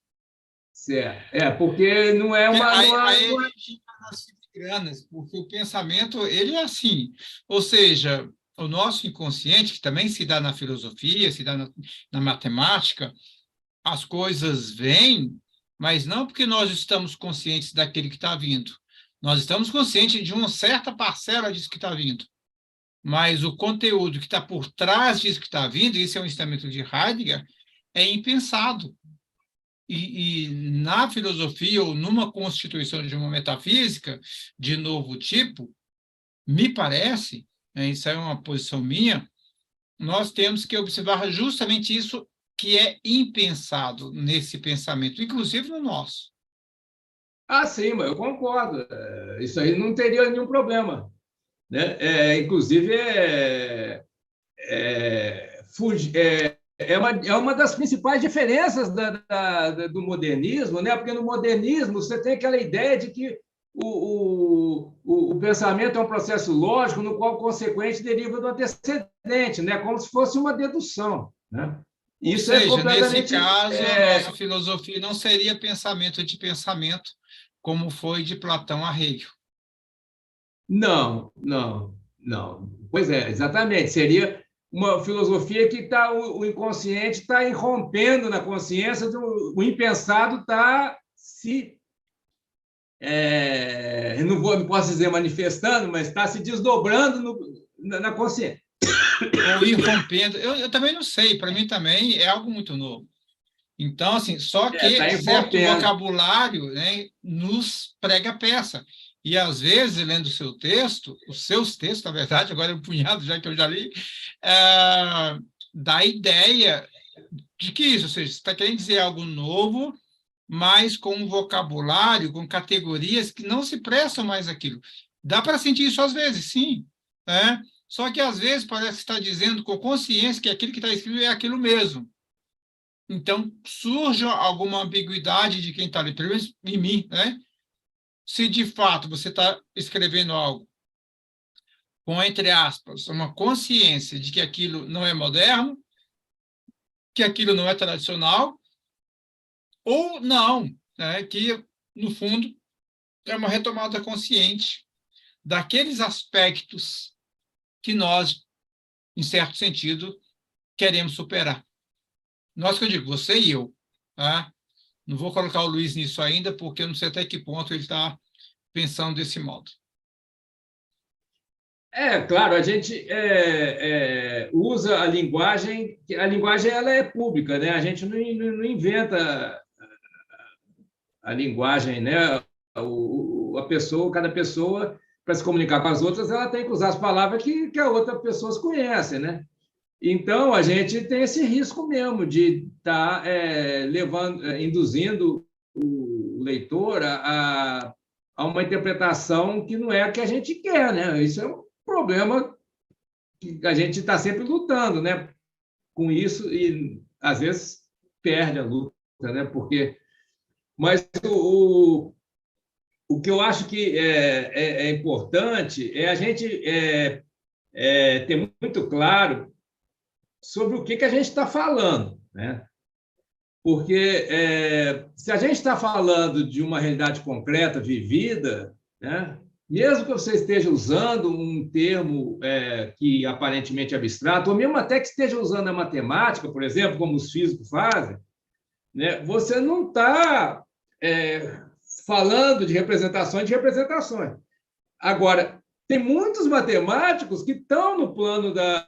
Certo, porque não é uma... A energia das filigranas, porque o pensamento, ele é assim, ou seja, o nosso inconsciente, que também se dá na filosofia, se dá na matemática, as coisas vêm mas não porque nós estamos conscientes daquele que está vindo. Nós estamos conscientes de uma certa parcela disso que está vindo, mas o conteúdo que está por trás disso que está vindo, isso é um ensinamento de Heidegger, é impensado. E na filosofia ou numa constituição de uma metafísica de novo tipo, me parece, né, isso é uma posição minha, nós temos que observar justamente isso que é impensado nesse pensamento, inclusive no nosso. Ah, sim, mas eu concordo. Isso aí não teria nenhum problema, né? Inclusive, é uma das principais diferenças do modernismo, né? Porque no modernismo você tem aquela ideia de que o pensamento é um processo lógico no qual o consequente deriva do antecedente, né? Como se fosse uma dedução, né? Ou Isso é seja, nesse completamente. caso, a nossa filosofia não seria pensamento de pensamento, como foi de Platão a Hegel. Não, não, não. Pois é, exatamente. Seria uma filosofia que o inconsciente está irrompendo na consciência, o impensado está se. Não posso dizer manifestando, mas está se desdobrando na consciência. Ou irrompendo. Eu também não sei, para mim também é algo muito novo. Então, assim, só Está que certo irrompendo. vocabulário, né, nos prega a peça. E, às vezes, lendo o seu texto, os seus textos, na verdade, agora é um punhado, já que eu já li, dá a ideia de que isso, ou seja, você está querendo dizer algo novo, mas com um vocabulário, com categorias que não se prestam mais àquilo. Dá para sentir isso às vezes, sim, né? Só que, às vezes, parece que está dizendo com consciência que aquilo que está escrito é aquilo mesmo. Então, surge alguma ambiguidade de quem está ali, pelo menos em mim, né? Se de fato você está escrevendo algo com, entre aspas, uma consciência de que aquilo não é moderno, que aquilo não é tradicional, ou não, né? Que, no fundo, é uma retomada consciente daqueles aspectos que nós, em certo sentido, queremos superar. Nós, que eu digo, você e eu, tá? Não vou colocar o Luiz nisso ainda, porque eu não sei até que ponto ele está pensando desse modo. Claro, a gente usa a linguagem ela é pública, né? A gente não inventa a linguagem, né? Cada pessoa, para se comunicar com as outras, ela tem que usar as palavras que a outra pessoa conhece, né? Então, a gente tem esse risco mesmo de estar induzindo o leitor a uma interpretação que não é a que a gente quer, né? Isso é um problema que a gente está sempre lutando, né? Com isso e às vezes perde a luta, né? Mas o que eu acho que é importante é a gente ter muito claro sobre o que a gente está falando, né? Porque se a gente está falando de uma realidade concreta, vivida, né? Mesmo que você esteja usando um termo que aparentemente é abstrato, ou mesmo até que esteja usando a matemática, por exemplo, como os físicos fazem, né? Você não está falando de representações. Agora, tem muitos matemáticos que estão no plano da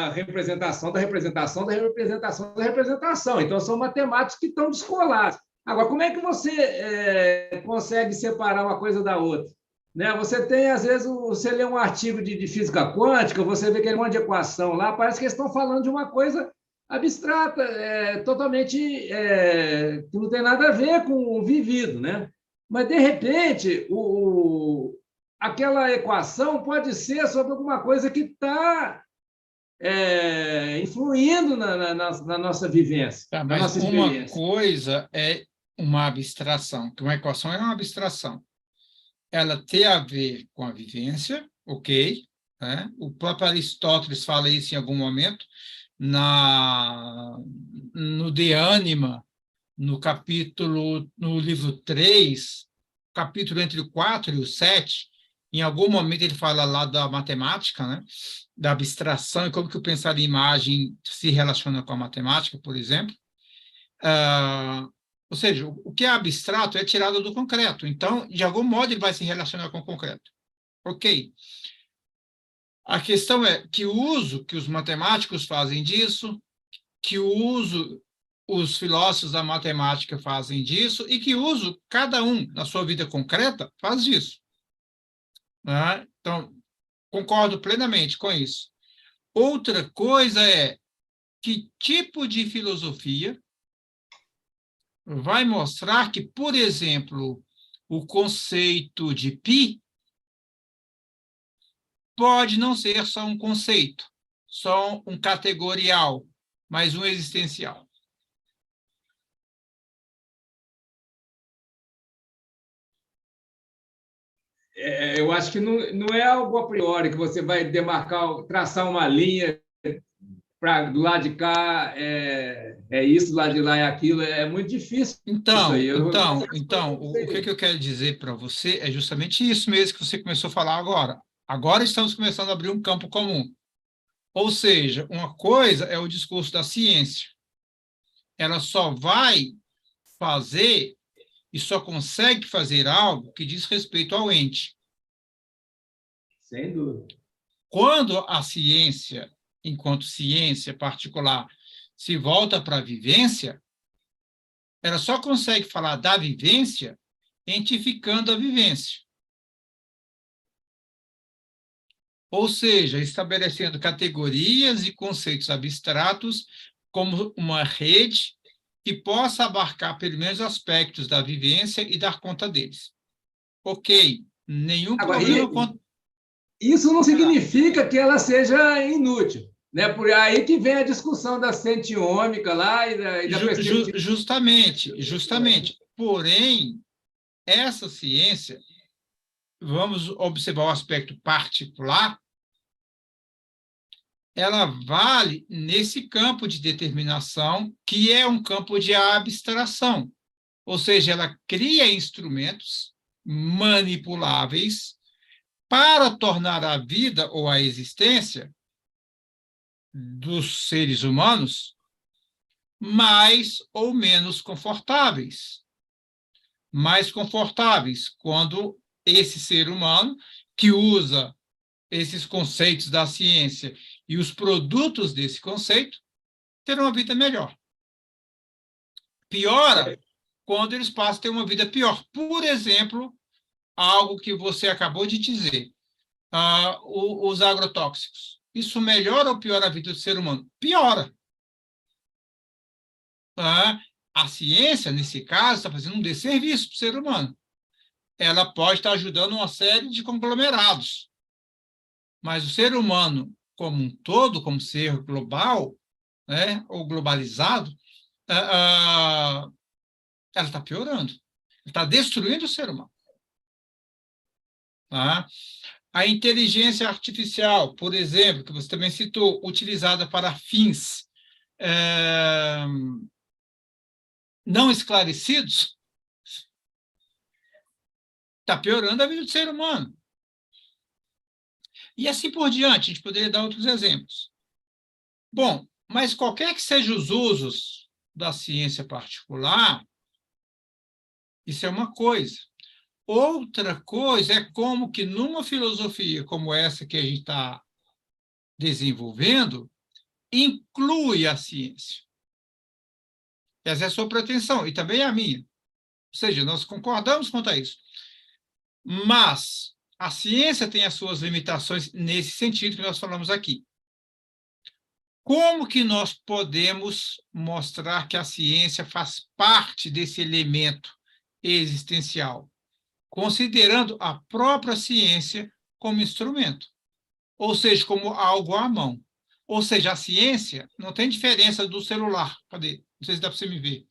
representação, da representação, da representação, da representação. Então, são matemáticos que estão descolados. Agora, como é que você consegue separar uma coisa da outra? Né? Você tem, às vezes, você lê um artigo de física quântica, você vê aquele monte de equação lá, parece que eles estão falando de uma coisa abstrata, totalmente que não tem nada a ver com o vivido, né? Mas, de repente, aquela equação pode ser sobre alguma coisa que está influindo na nossa vivência, Tá, na mas nossa uma experiência. coisa é uma abstração, que uma equação é uma abstração. Ela tem a ver com a vivência, ok, né? O próprio Aristóteles fala isso em algum momento, no De Anima, no livro 3, capítulo entre o 4 e o 7, em algum momento ele fala lá da matemática, né? Da abstração e como que o pensar em imagem se relaciona com a matemática, por exemplo. Ou seja, o que é abstrato é tirado do concreto. Então, de algum modo, ele vai se relacionar com o concreto. Ok. A questão é que o uso que os matemáticos fazem disso, que o uso os filósofos da matemática fazem disso e que uso cada um na sua vida concreta faz disso. Né? Então, concordo plenamente com isso. Outra coisa é que tipo de filosofia vai mostrar que, por exemplo, o conceito de pi pode não ser só um conceito, só um categorial, mas um existencial. Eu acho que não é algo a priori que você vai demarcar, traçar uma linha para do lado de cá é isso, do lado de lá é aquilo. É muito difícil isso Então, aí. então, então, o que eu quero dizer para você é justamente isso mesmo que você começou a falar agora. Agora estamos começando a abrir um campo comum. Ou seja, uma coisa é o discurso da ciência. Ela só vai fazer e só consegue fazer algo que diz respeito ao ente. Sem dúvida. Quando a ciência, enquanto ciência particular, se volta para a vivência, ela só consegue falar da vivência entificando a vivência. Ou seja, estabelecendo categorias e conceitos abstratos como uma rede que possa abarcar pelo menos aspectos da vivência e dar conta deles. Ok, nenhum Agora, problema isso não significa que ela seja inútil. Né? Por aí que vem a discussão da sentiômica lá e da perspectiva. Justamente. Porém, essa ciência, vamos observar o aspecto particular, ela vale nesse campo de determinação, que é um campo de abstração. Ou seja, ela cria instrumentos manipuláveis para tornar a vida ou a existência dos seres humanos mais ou menos confortáveis. Mais confortáveis quando esse ser humano que usa esses conceitos da ciência e os produtos desse conceito terão uma vida melhor. Piora quando eles passam a ter uma vida pior. Por exemplo, algo que você acabou de dizer, os agrotóxicos. Isso melhora ou piora a vida do ser humano? Piora. A ciência, nesse caso, está fazendo um desserviço para o ser humano. Ela pode estar ajudando uma série de conglomerados, mas o ser humano como um todo, como ser global, né, ou globalizado, ela está piorando. Está destruindo o ser humano. Tá? A inteligência artificial, por exemplo, que você também citou, utilizada para fins não esclarecidos, está piorando a vida do ser humano. E assim por diante, a gente poderia dar outros exemplos. Bom, mas qualquer que sejam os usos da ciência particular, isso é uma coisa. Outra coisa é como que numa filosofia como essa que a gente está desenvolvendo, inclui a ciência. Essa é a sua pretensão, e também é a minha. Ou seja, nós concordamos quanto a isso. Mas a ciência tem as suas limitações nesse sentido que nós falamos aqui. Como que nós podemos mostrar que a ciência faz parte desse elemento existencial? Considerando a própria ciência como instrumento, ou seja, como algo à mão. Ou seja, a ciência não tem diferença do celular. Cadê? Não sei se dá para você me ver.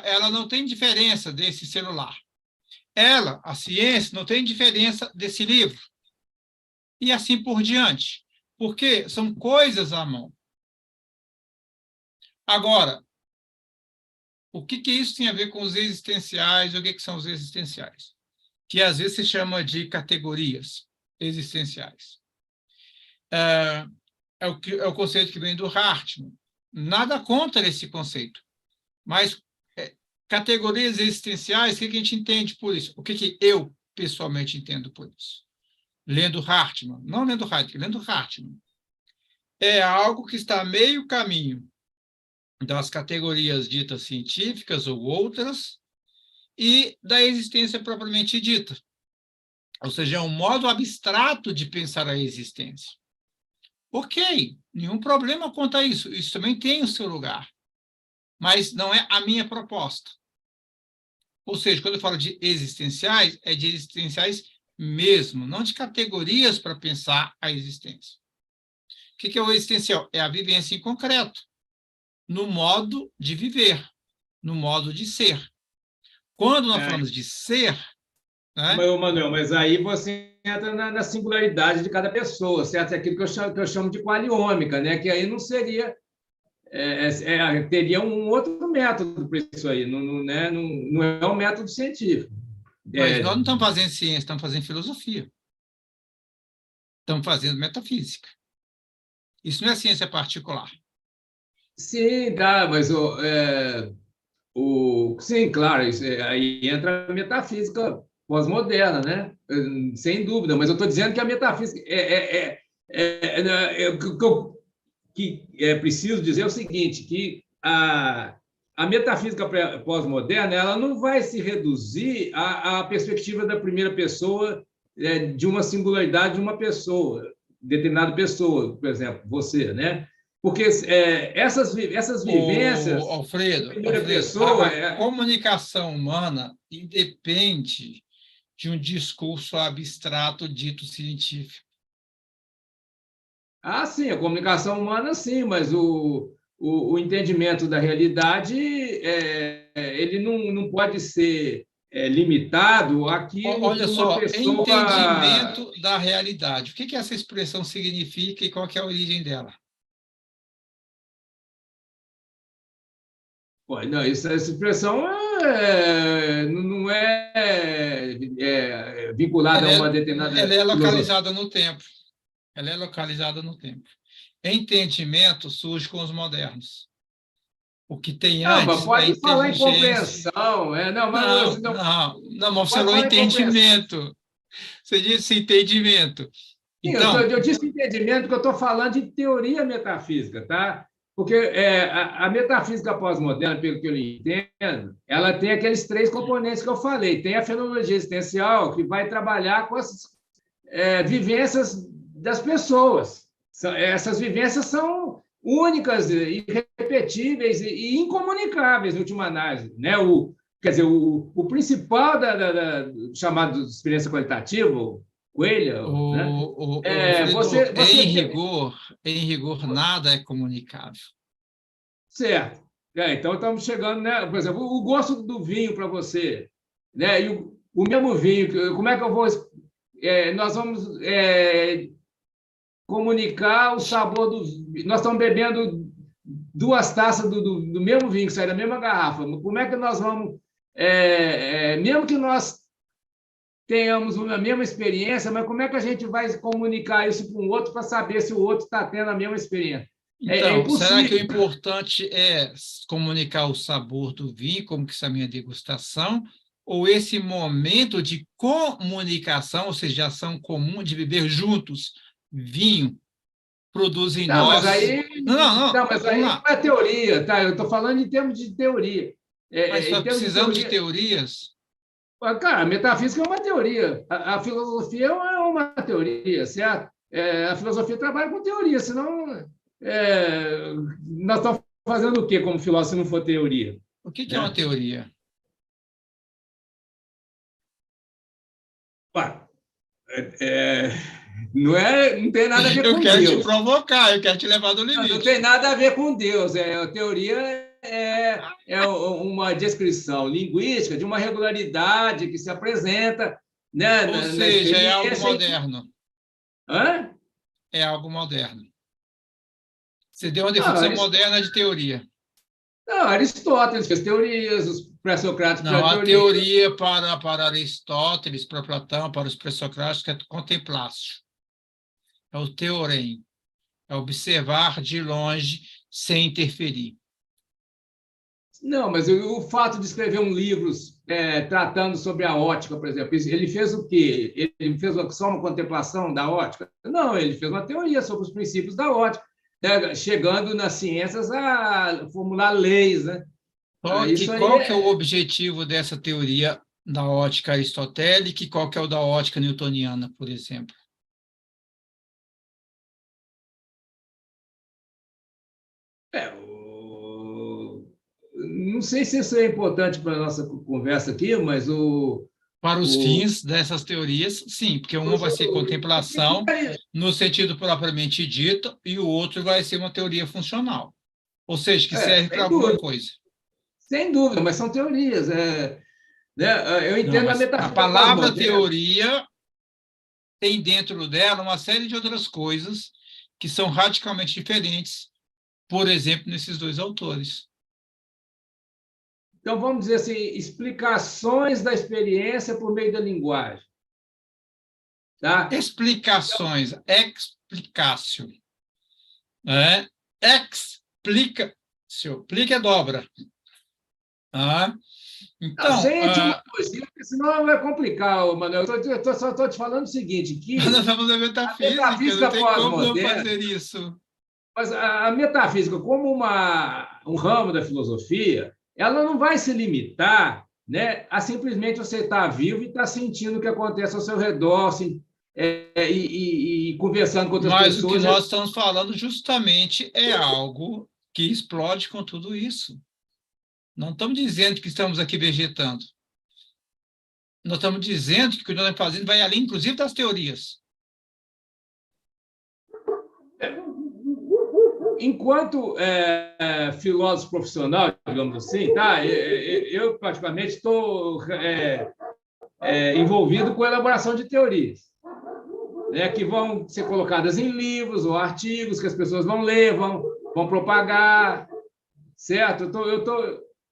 Ela não tem diferença desse celular. A ciência, não tem diferença desse livro. E assim por diante. Porque são coisas à mão. Agora, o que isso tem a ver com os existenciais? O que são os existenciais? Que às vezes se chama de categorias existenciais. É o conceito que vem do Hartmann. Nada contra esse conceito, mas Categorias existenciais, o que a gente entende por isso? O que eu, pessoalmente, entendo por isso? Lendo Hartmann, não lendo Heidegger, lendo Hartmann. É algo que está a meio caminho das categorias ditas científicas ou outras e da existência propriamente dita. Ou seja, é um modo abstrato de pensar a existência. Ok, nenhum problema quanto a isso. Isso também tem o seu lugar. Mas não é a minha proposta. Ou seja, quando eu falo de existenciais, é de existenciais mesmo, não de categorias para pensar a existência. O que é o existencial? É a vivência em concreto, no modo de viver, no modo de ser. Quando nós falamos de ser, né? Manuel, mas aí você entra na singularidade de cada pessoa, certo? É aquilo que eu chamo de qualiômica, né? Que aí não seria teria um outro método para isso aí, não é um método científico. Mas nós não estamos fazendo ciência, estamos fazendo filosofia. Estamos fazendo metafísica. Isso não é ciência particular. Sim, tá, mas sim, claro, aí entra a metafísica pós-moderna, né? Sem dúvida, mas eu estou dizendo que a metafísica que é preciso dizer o seguinte, que a metafísica pós-moderna ela não vai se reduzir à perspectiva da primeira pessoa de uma singularidade de uma pessoa, determinada pessoa, por exemplo, você, né? Porque essas vivências Alfredo, da primeira pessoa... a comunicação humana independe de um discurso abstrato dito científico. Ah, sim, a comunicação humana, sim, mas o entendimento da realidade ele não pode ser limitado àquilo Olha que uma só, pessoa... entendimento da realidade. O que essa expressão significa e qual que é a origem dela? Pô, não, essa expressão não é vinculada a uma Ela determinada é filosofia. localizada no tempo. Ela é localizada no tempo. Entendimento surge com os modernos. O que tem Não, mas antes é pode falar em inteligência. compreensão. Não, mas você pode falou falar em compreensão. entendimento. Você disse entendimento. Sim, Então, eu disse entendimento que eu estou falando de teoria metafísica, tá? Porque a metafísica pós-moderna, pelo que eu entendo, ela tem aqueles três componentes que eu falei. Tem a fenomenologia existencial, que vai trabalhar com as vivências das pessoas. Essas vivências são únicas, irrepetíveis e incomunicáveis, em última análise. Né? Quer dizer, o principal chamado de experiência qualitativa, Coelho, né? Alfredo, Você em rigor, nada é comunicável. certo. Então estamos chegando, né? Por exemplo, o gosto do vinho para você, né? E o mesmo vinho, como é que eu vou? Nós vamos comunicar o sabor do. Nós estamos bebendo 2 taças do mesmo vinho que sai da mesma garrafa. Como é que nós vamos, mesmo que nós tenhamos a mesma experiência, mas como é que a gente vai comunicar isso com o outro para saber se o outro está tendo a mesma experiência? É Então, será que o impossível. importante é comunicar o sabor do vinho, como que isso é a minha degustação, ou esse momento de comunicação, ou seja, ação comum de viver juntos, vinho, produz em Não, mas nós... aí Não, mas vamos aí lá. não é teoria, tá? Eu estou falando em termos de teoria. Mas Em nós termos de precisamos de teoria, teorias. cara, a metafísica é uma teoria, a filosofia é uma teoria, certo? A filosofia trabalha com teoria, senão nós estamos fazendo o quê como filósofo se não for teoria? O que é uma Né? teoria? Pá, não tem nada a ver Eu com quero te Deus. provocar, eu quero te levar do Não limite. tem nada a ver com Deus. A teoria uma descrição linguística de uma regularidade que se apresenta, né, Ou na seja, é algo experiência. moderno. Hã? É algo moderno. Você deu uma Não, definição moderna de teoria. Aristóteles fez teorias, os pré-socráticos Não, fizeram a teorias. teoria para Aristóteles, para Platão, para os pré-socráticos é contemplatio. É o teorem. É observar de longe sem interferir. Não, mas o fato de escrever um livro tratando sobre a ótica, por exemplo, ele fez o quê? Ele fez só uma contemplação da ótica? Não, ele fez uma teoria sobre os princípios da ótica, né? Chegando nas ciências a formular leis, né? Isso aí Qual que é o objetivo dessa teoria da ótica aristotélica e qual que é o da ótica newtoniana, por exemplo? Não sei se isso é importante para a nossa conversa aqui, mas Para os o, fins dessas teorias, sim, porque uma vai ser contemplação no sentido propriamente dito e o outro vai ser uma teoria funcional, ou seja, que serve para sem alguma dúvida, coisa. sem dúvida, mas são teorias. Né? Eu Não, entendo a mas a metafísica palavra pós-moderna. teoria tem dentro dela uma série de outras coisas que são radicalmente diferentes, por exemplo, nesses dois autores. Então, vamos dizer assim, explicações da experiência por meio da linguagem. Tá? Explicações, explicácio. Né? Explica, plica é dobra. Ah, Não, então, sem etimologia, porque senão vai complicar, Manuel. Eu só estou te falando o seguinte, nós que estamos na a metafísica, não metafísica tem como não pós-moderna, fazer isso. mas a metafísica, como um ramo da filosofia, ela não vai se limitar, né, a simplesmente você estar vivo e estar sentindo o que acontece ao seu redor, assim, e conversando com outras Mas o que pessoas. nós estamos falando justamente é algo que explode com tudo isso. Não estamos dizendo que estamos aqui vegetando. Nós estamos dizendo que o que nós estamos fazendo vai além, inclusive, das teorias. Enquanto filósofo profissional, digamos assim, tá? Eu particularmente estou envolvido com a elaboração de teorias, né, que vão ser colocadas em livros ou artigos que as pessoas vão ler, vão propagar, certo?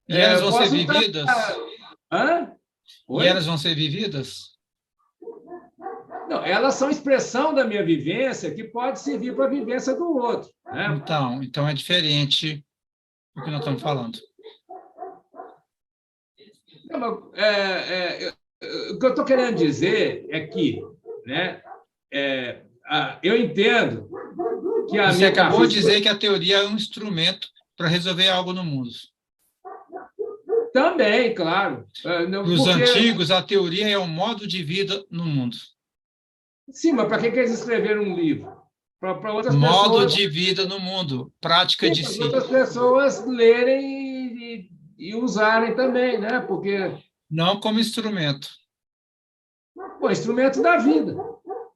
E elas vão ser Posso estar... vividas? Hã? E elas Oi? vão ser vividas? Não, elas são expressão da minha vivência que pode servir para a vivência do outro, né? Então é diferente do que nós estamos falando. Não, o que eu estou querendo dizer é que, né, eu entendo que a Você acabou de metafísica dizer que a teoria é um instrumento para resolver algo no mundo. também, claro, Para os porque antigos, a teoria é um modo de vida no mundo. sim, mas para que eles escreveram um livro? Para outras Modo pessoas, de vida no mundo, prática sim, de para si. outras pessoas lerem e usarem também, né? Porque Não como instrumento. pô, instrumento da vida.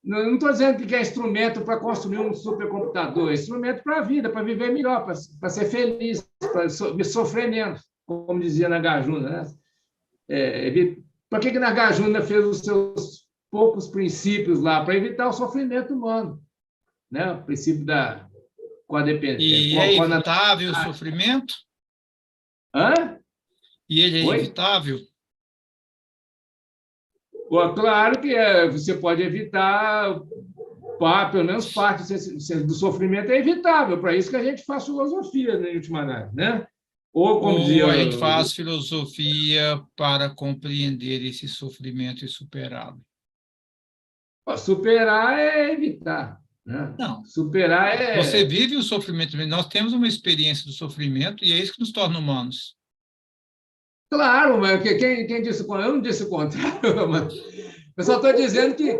Não estou dizendo que é instrumento para construir um supercomputador, é instrumento para a vida, para viver melhor, para ser feliz, para sofrer menos, como dizia Nagarjuna. Né? Para que Nagarjuna fez os seus poucos princípios lá? Para evitar o sofrimento humano, né? O princípio da codependência. E é evitável o sofrimento? Hã? E ele é Oi? evitável? Pô, claro que você pode evitar, pelo menos parte do sofrimento é evitável. Para isso que a gente faz filosofia, né, em última análise, né? Ou, como dizia, Ou a gente faz filosofia para compreender esse sofrimento e superá-lo? superar é evitar. Né? Não. Superar Você é... vive o sofrimento, nós temos uma experiência do sofrimento e é isso que nos torna humanos. Claro, mas quem disse... Eu não disse o contrário, mas eu só estou dizendo que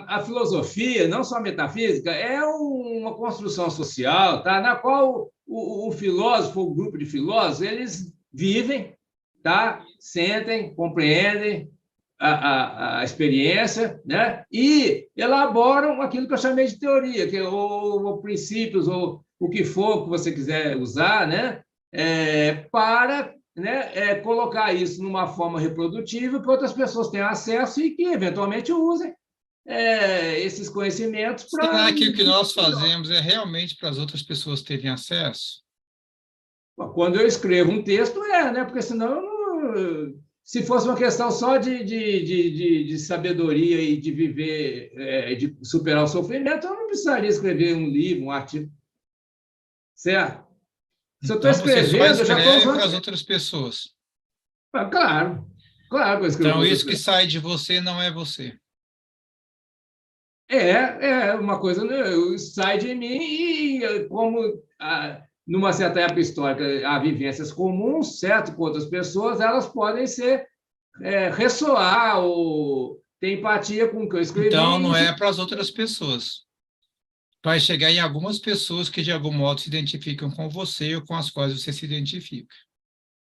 a filosofia, não só a metafísica, é uma construção social, tá? Na qual o filósofo, o grupo de filósofos, eles vivem, tá? Sentem, compreendem a experiência, né? E elaboram aquilo que eu chamei de teoria, que ou princípios, ou o que for que você quiser usar, né? Para, né, colocar isso numa forma reprodutível que outras pessoas tenham acesso e que, eventualmente, usem esses conhecimentos para... Será que o que nós fazemos é realmente para as outras pessoas terem acesso? Quando eu escrevo um texto, né? Porque senão, se fosse uma questão só de sabedoria e de viver, de superar o sofrimento, eu não precisaria escrever um livro, um artigo. Certo? Se eu estou Então, você só escrevendo, eu já estou escreve para as usando. outras pessoas. Claro, claro que eu escrevo para Então, outras isso que pessoas. sai de você não é você. É uma coisa, né, sai de mim e como numa certa época histórica há vivências comuns, certo, com outras pessoas, elas podem ser ressoar ou ter empatia com o que eu Então, escrevi. não Isso, é para as outras pessoas. Vai chegar em algumas pessoas que, de algum modo, se identificam com você ou com as quais você se identifica.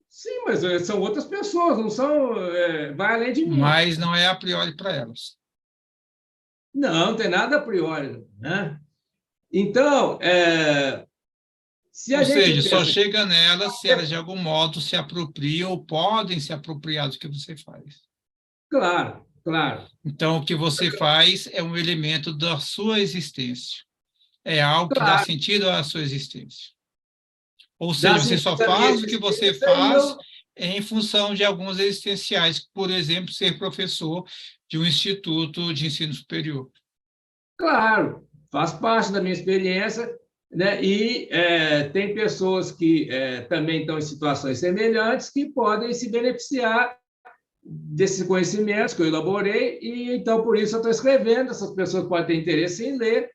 sim, mas são outras pessoas, não são, vai além de mim. Mas não é a priori para elas. Não tem nada a priori, né? Então, se a Ou gente seja, só pensa, chega nelas se elas, de algum modo, se apropriam ou podem se apropriar do que você faz. claro, claro, Então, o que você faz é um elemento da sua existência. É algo que dá claro, sentido à sua existência. Ou dá seja, você só sentido à minha faz o que você existência e faz eu, em função de algumas existenciais, por exemplo, ser professor de um instituto de ensino superior. claro, faz parte da minha experiência, né? E tem pessoas que também estão em situações semelhantes que podem se beneficiar desses conhecimentos que eu elaborei, e então por isso eu estou escrevendo. Essas pessoas podem ter interesse em ler,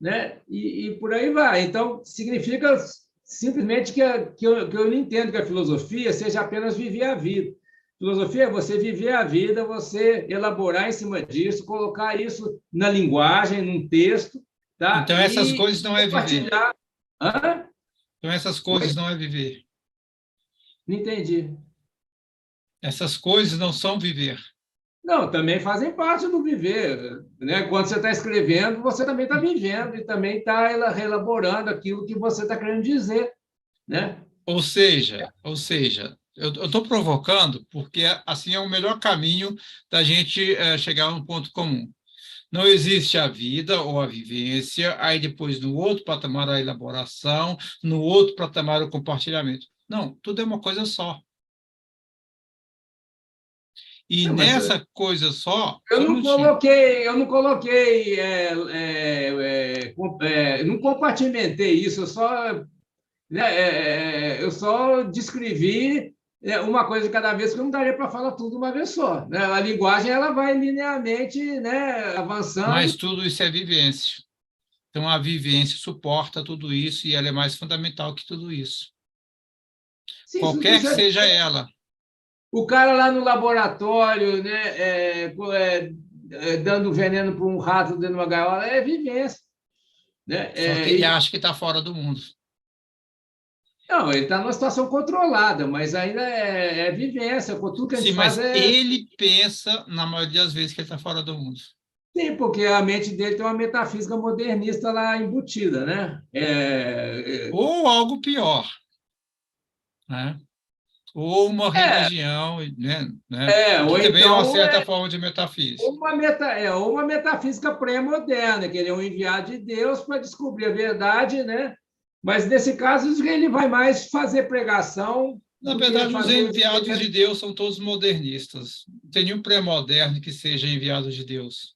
né? E por aí vai. Então, significa simplesmente que eu não entendo que a filosofia seja apenas viver a vida. Filosofia é você viver a vida, você elaborar em cima disso, colocar isso na linguagem, num texto, tá? Então, essas E coisas não é viver. compartilhar. Hã? Então, essas Oi? coisas não é viver. Não entendi. Essas coisas não são viver. Não, também fazem parte do viver, né? Quando você está escrevendo, você também está vivendo e também está reelaborando aquilo que você está querendo dizer, né? Ou seja, eu estou provocando porque assim é o melhor caminho da gente chegar a um ponto comum. Não existe a vida ou a vivência, aí depois no outro patamar a elaboração, no outro patamar o compartilhamento. Não, tudo é uma coisa só. E Não, mas nessa coisa só, só um minutinho. eu não coloquei, não compartimentei isso, eu só descrevi uma coisa de cada vez, que não daria para falar tudo uma vez só, né? A linguagem ela vai linearmente, né, Mas avançando. tudo isso é vivência. Então, a vivência suporta tudo isso e ela é mais fundamental que tudo isso. Sim, isso tudo Qualquer que certo. seja ela. O cara lá no laboratório, né, dando veneno para um rato dentro de uma gaiola, é vivência, né? Só que ele acha que está fora do mundo. Não, ele está numa situação controlada, mas ainda é vivência. Tudo que a Sim, gente faz mas ele pensa, na maioria das vezes, que ele está fora do mundo. sim, porque a mente dele tem uma metafísica modernista lá embutida, né? Ou algo pior, né? Ou uma religião, né? Ou Que também é uma então certa forma de metafísica. ou uma metafísica pré-moderna, que ele é um enviado de Deus para descobrir a verdade, né? Mas nesse caso ele vai mais fazer pregação Na do que verdade, os fazer o enviados de experimento. Deus são todos modernistas. Não tem nenhum pré-moderno que seja enviado de Deus.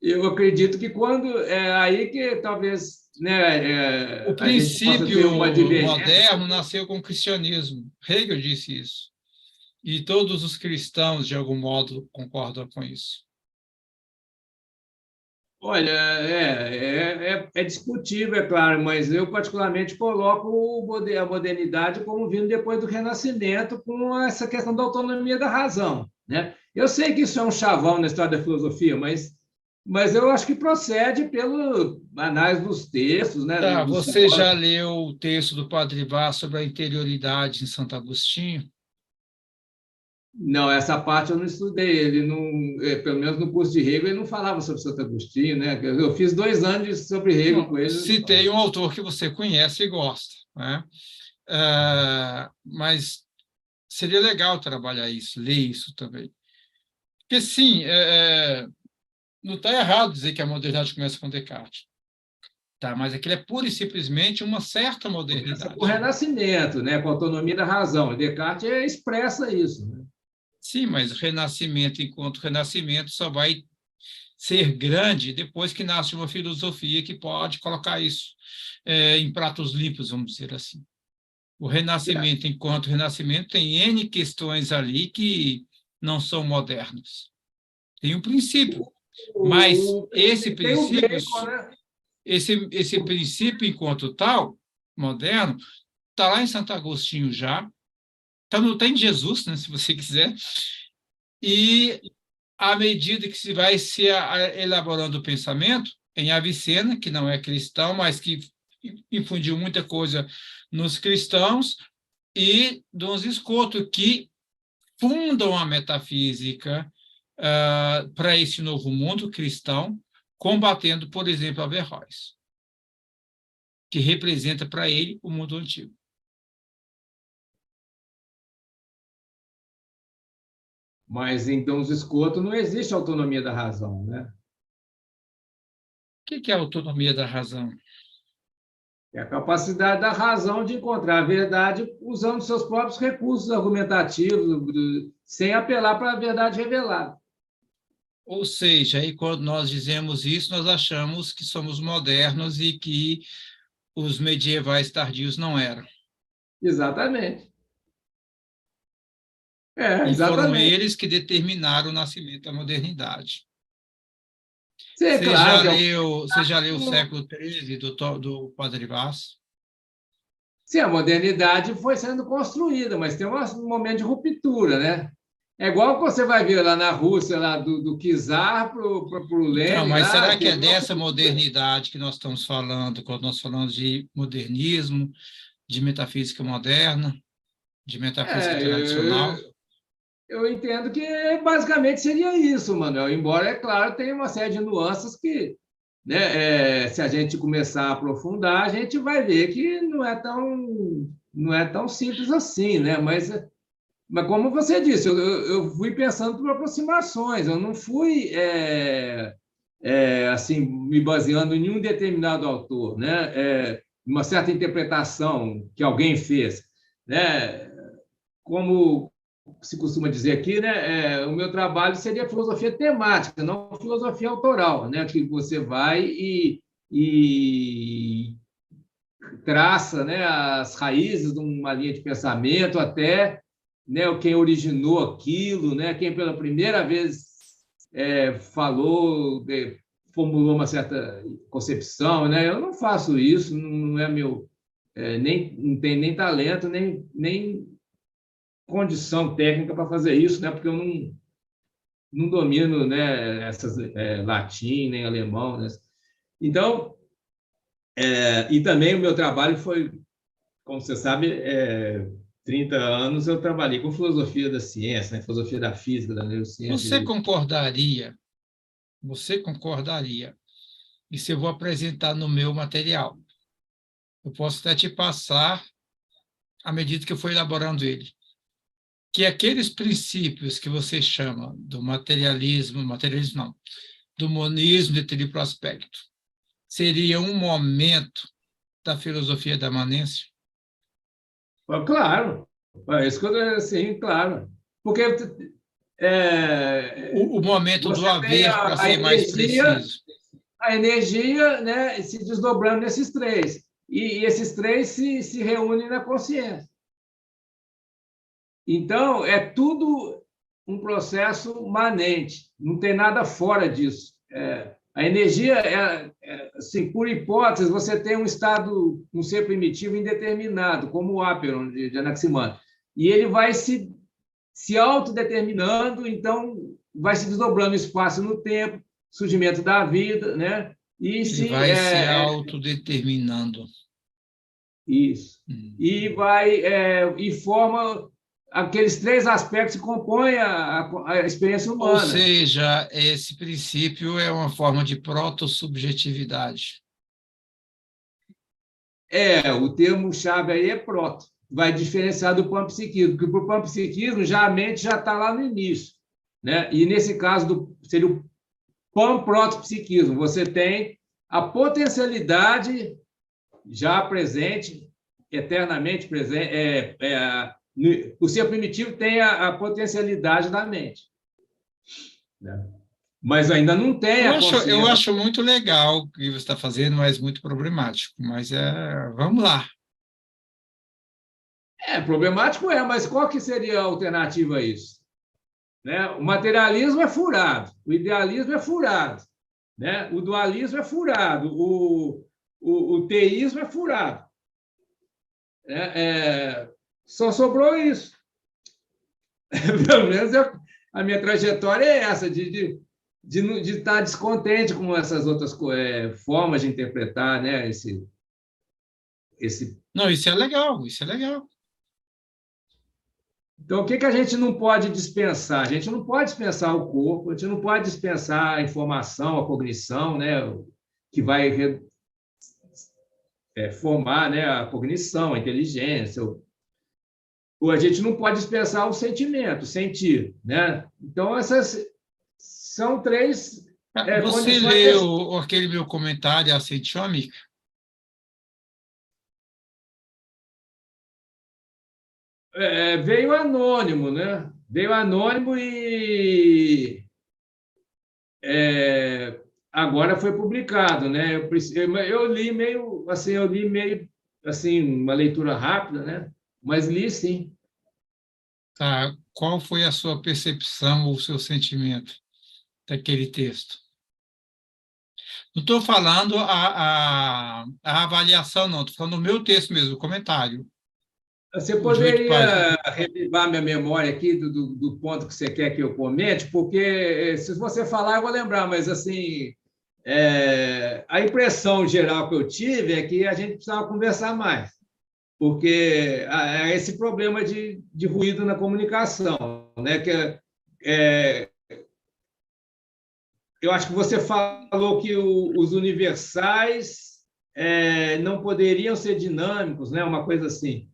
Eu acredito que quando é aí que talvez, né, O a gente possa ter uma princípio divergência. moderno nasceu com o cristianismo. Hegel disse isso. E todos os cristãos, de algum modo, concordam com isso. Olha, é discutível, é claro, mas eu particularmente coloco a modernidade como vindo depois do Renascimento, com essa questão da autonomia da razão, né? Eu sei que isso é um chavão na história da filosofia, mas eu acho que procede pela análise dos textos, né? Tá, Dos você já filósofos. leu o texto do Padre Vaz sobre a interioridade em Santo Agostinho? Não, essa parte eu não estudei. Ele não, pelo menos no curso de Hegel, ele não falava sobre Santo Agostinho, né? Eu fiz 2 anos sobre Hegel Não, com ele. citei um autor que você conhece e gosta, né? Mas seria legal trabalhar isso, ler isso também. Porque, sim, não está errado dizer que a modernidade começa com Descartes, tá? Mas aquilo é pura e simplesmente uma certa Começa com o modernidade. Renascimento, né? Com a autonomia da razão. Descartes expressa isso, né? Sim, mas o Renascimento, enquanto Renascimento, só vai ser grande depois que nasce uma filosofia que pode colocar isso em pratos limpos, vamos dizer assim. O Renascimento, enquanto Renascimento, tem N questões ali que não são modernas. Tem um princípio, mas esse Tem o princípio, Bacon, né? esse princípio, enquanto tal, moderno, está lá em Santo Agostinho já, está em Jesus, né, se você quiser, e à medida que se vai se elaborando o pensamento, em Avicena, que não é cristão, mas que infundiu muita coisa nos cristãos, e Dom Escoto, que fundam a metafísica para esse novo mundo cristão, combatendo, por exemplo, Averroes, que representa para ele o mundo antigo. Mas em Dom Escoto não existe autonomia da razão, né? O que é a autonomia da razão? É a capacidade da razão de encontrar a verdade usando seus próprios recursos argumentativos, sem apelar para a verdade revelada. Ou seja, aí quando nós dizemos isso, nós achamos que somos modernos e que os medievais tardios não eram. Exatamente. E foram Exatamente. eles que determinaram o nascimento da modernidade. Sim, é claro que Você já leu o século XIII do Padre Vaz? sim, a modernidade foi sendo construída, mas tem um momento de ruptura, né? É igual que você vai ver lá na Rússia, lá do Czar para o Então, Lenin, mas lá, será que é teve uma dessa ruptura. modernidade que nós estamos falando, quando nós falamos de modernismo, de metafísica moderna, de metafísica tradicional? Eu entendo que basicamente seria isso, Manuel. Embora, é claro, tenha uma série de nuances que, né, se a gente começar a aprofundar, a gente vai ver que não é tão simples assim, né? Mas como você disse, eu fui pensando por aproximações, eu não fui assim me baseando em um determinado autor, né? Uma certa interpretação que alguém fez, né? Como se costuma dizer aqui, né? O meu trabalho seria filosofia temática, não filosofia autoral, né? Que você vai e traça, né, as raízes de uma linha de pensamento até, né, quem originou aquilo, né, quem pela primeira vez falou, formulou uma certa concepção, né? Eu não faço isso, não é meu, nem não tem nem talento, nem condição técnica para fazer isso, né? Porque eu não domino, né, essas latim nem alemão, né? Então, e também o meu trabalho foi, como você sabe, 30 anos eu trabalhei com filosofia da ciência, né? Filosofia da física, da neurociência. Você concordaria, você concordaria, isso eu vou apresentar no meu material. Eu posso até te passar à medida que eu for elaborando ele. Que aqueles princípios que você chama do materialismo não, do monismo de triplo aspecto, seria um momento da filosofia da imanência? Claro, isso que eu, sim, claro. Porque O momento do você tem haver, para a ser mais energia, preciso. né, se desdobrando nesses três. E esses três se reúnem na consciência. Então, é tudo um processo manente, não tem nada fora disso. A energia, assim, por hipótese, você tem um estado, um ser primitivo indeterminado, como o Aperon de Anaximandro, e ele vai se autodeterminando, então vai se desdobrando o espaço no tempo, surgimento da vida, né? Ele vai se autodeterminando. Isso. E forma aqueles três aspectos que compõem a experiência Ou humana. seja, esse princípio é uma forma de protossubjetividade. O termo-chave aí é proto. Vai diferenciar do panpsiquismo, porque para o panpsiquismo já a mente já está lá no início. Né? E nesse caso seria o pan-protopsiquismo. Você tem a potencialidade já presente, eternamente presente. O ser primitivo tem a potencialidade da mente. Né? mas ainda não tem a Eu consciência. acho muito legal o que você está fazendo, mas muito problemático. Mas vamos lá. Problemático mas qual que seria a alternativa a isso? Né? O materialismo é furado, o idealismo é furado, né? O dualismo é furado, o teísmo é furado. Só sobrou isso. Pelo menos a minha trajetória é essa, de estar descontente com essas outras formas de interpretar, né? Não, isso é legal, isso é legal. Então, o que a gente não pode dispensar? A gente não pode dispensar o corpo, a gente não pode dispensar a informação, a cognição, né? Que vai formar, né? A cognição, a inteligência. Ou a gente não pode dispensar o sentimento, sentir, né? Então, essas são três Você condições. leu aquele meu comentário à Sentiômica? Veio anônimo, né? Veio anônimo e agora foi publicado, né? Eu li meio assim, uma leitura rápida, né? Mas li sim. Tá? Qual foi a sua percepção ou o seu sentimento daquele texto? Não estou falando a avaliação, não. Estou falando o meu texto mesmo, o comentário. Você Os 8 páginas. poderia revivar minha memória aqui do ponto que você quer que eu comente, porque se você falar, eu vou lembrar, mas assim, a impressão geral que eu tive é que a gente precisava conversar mais, porque há esse problema de ruído na comunicação, né? Eu acho que você falou que os universais não poderiam ser dinâmicos, né? Uma coisa assim.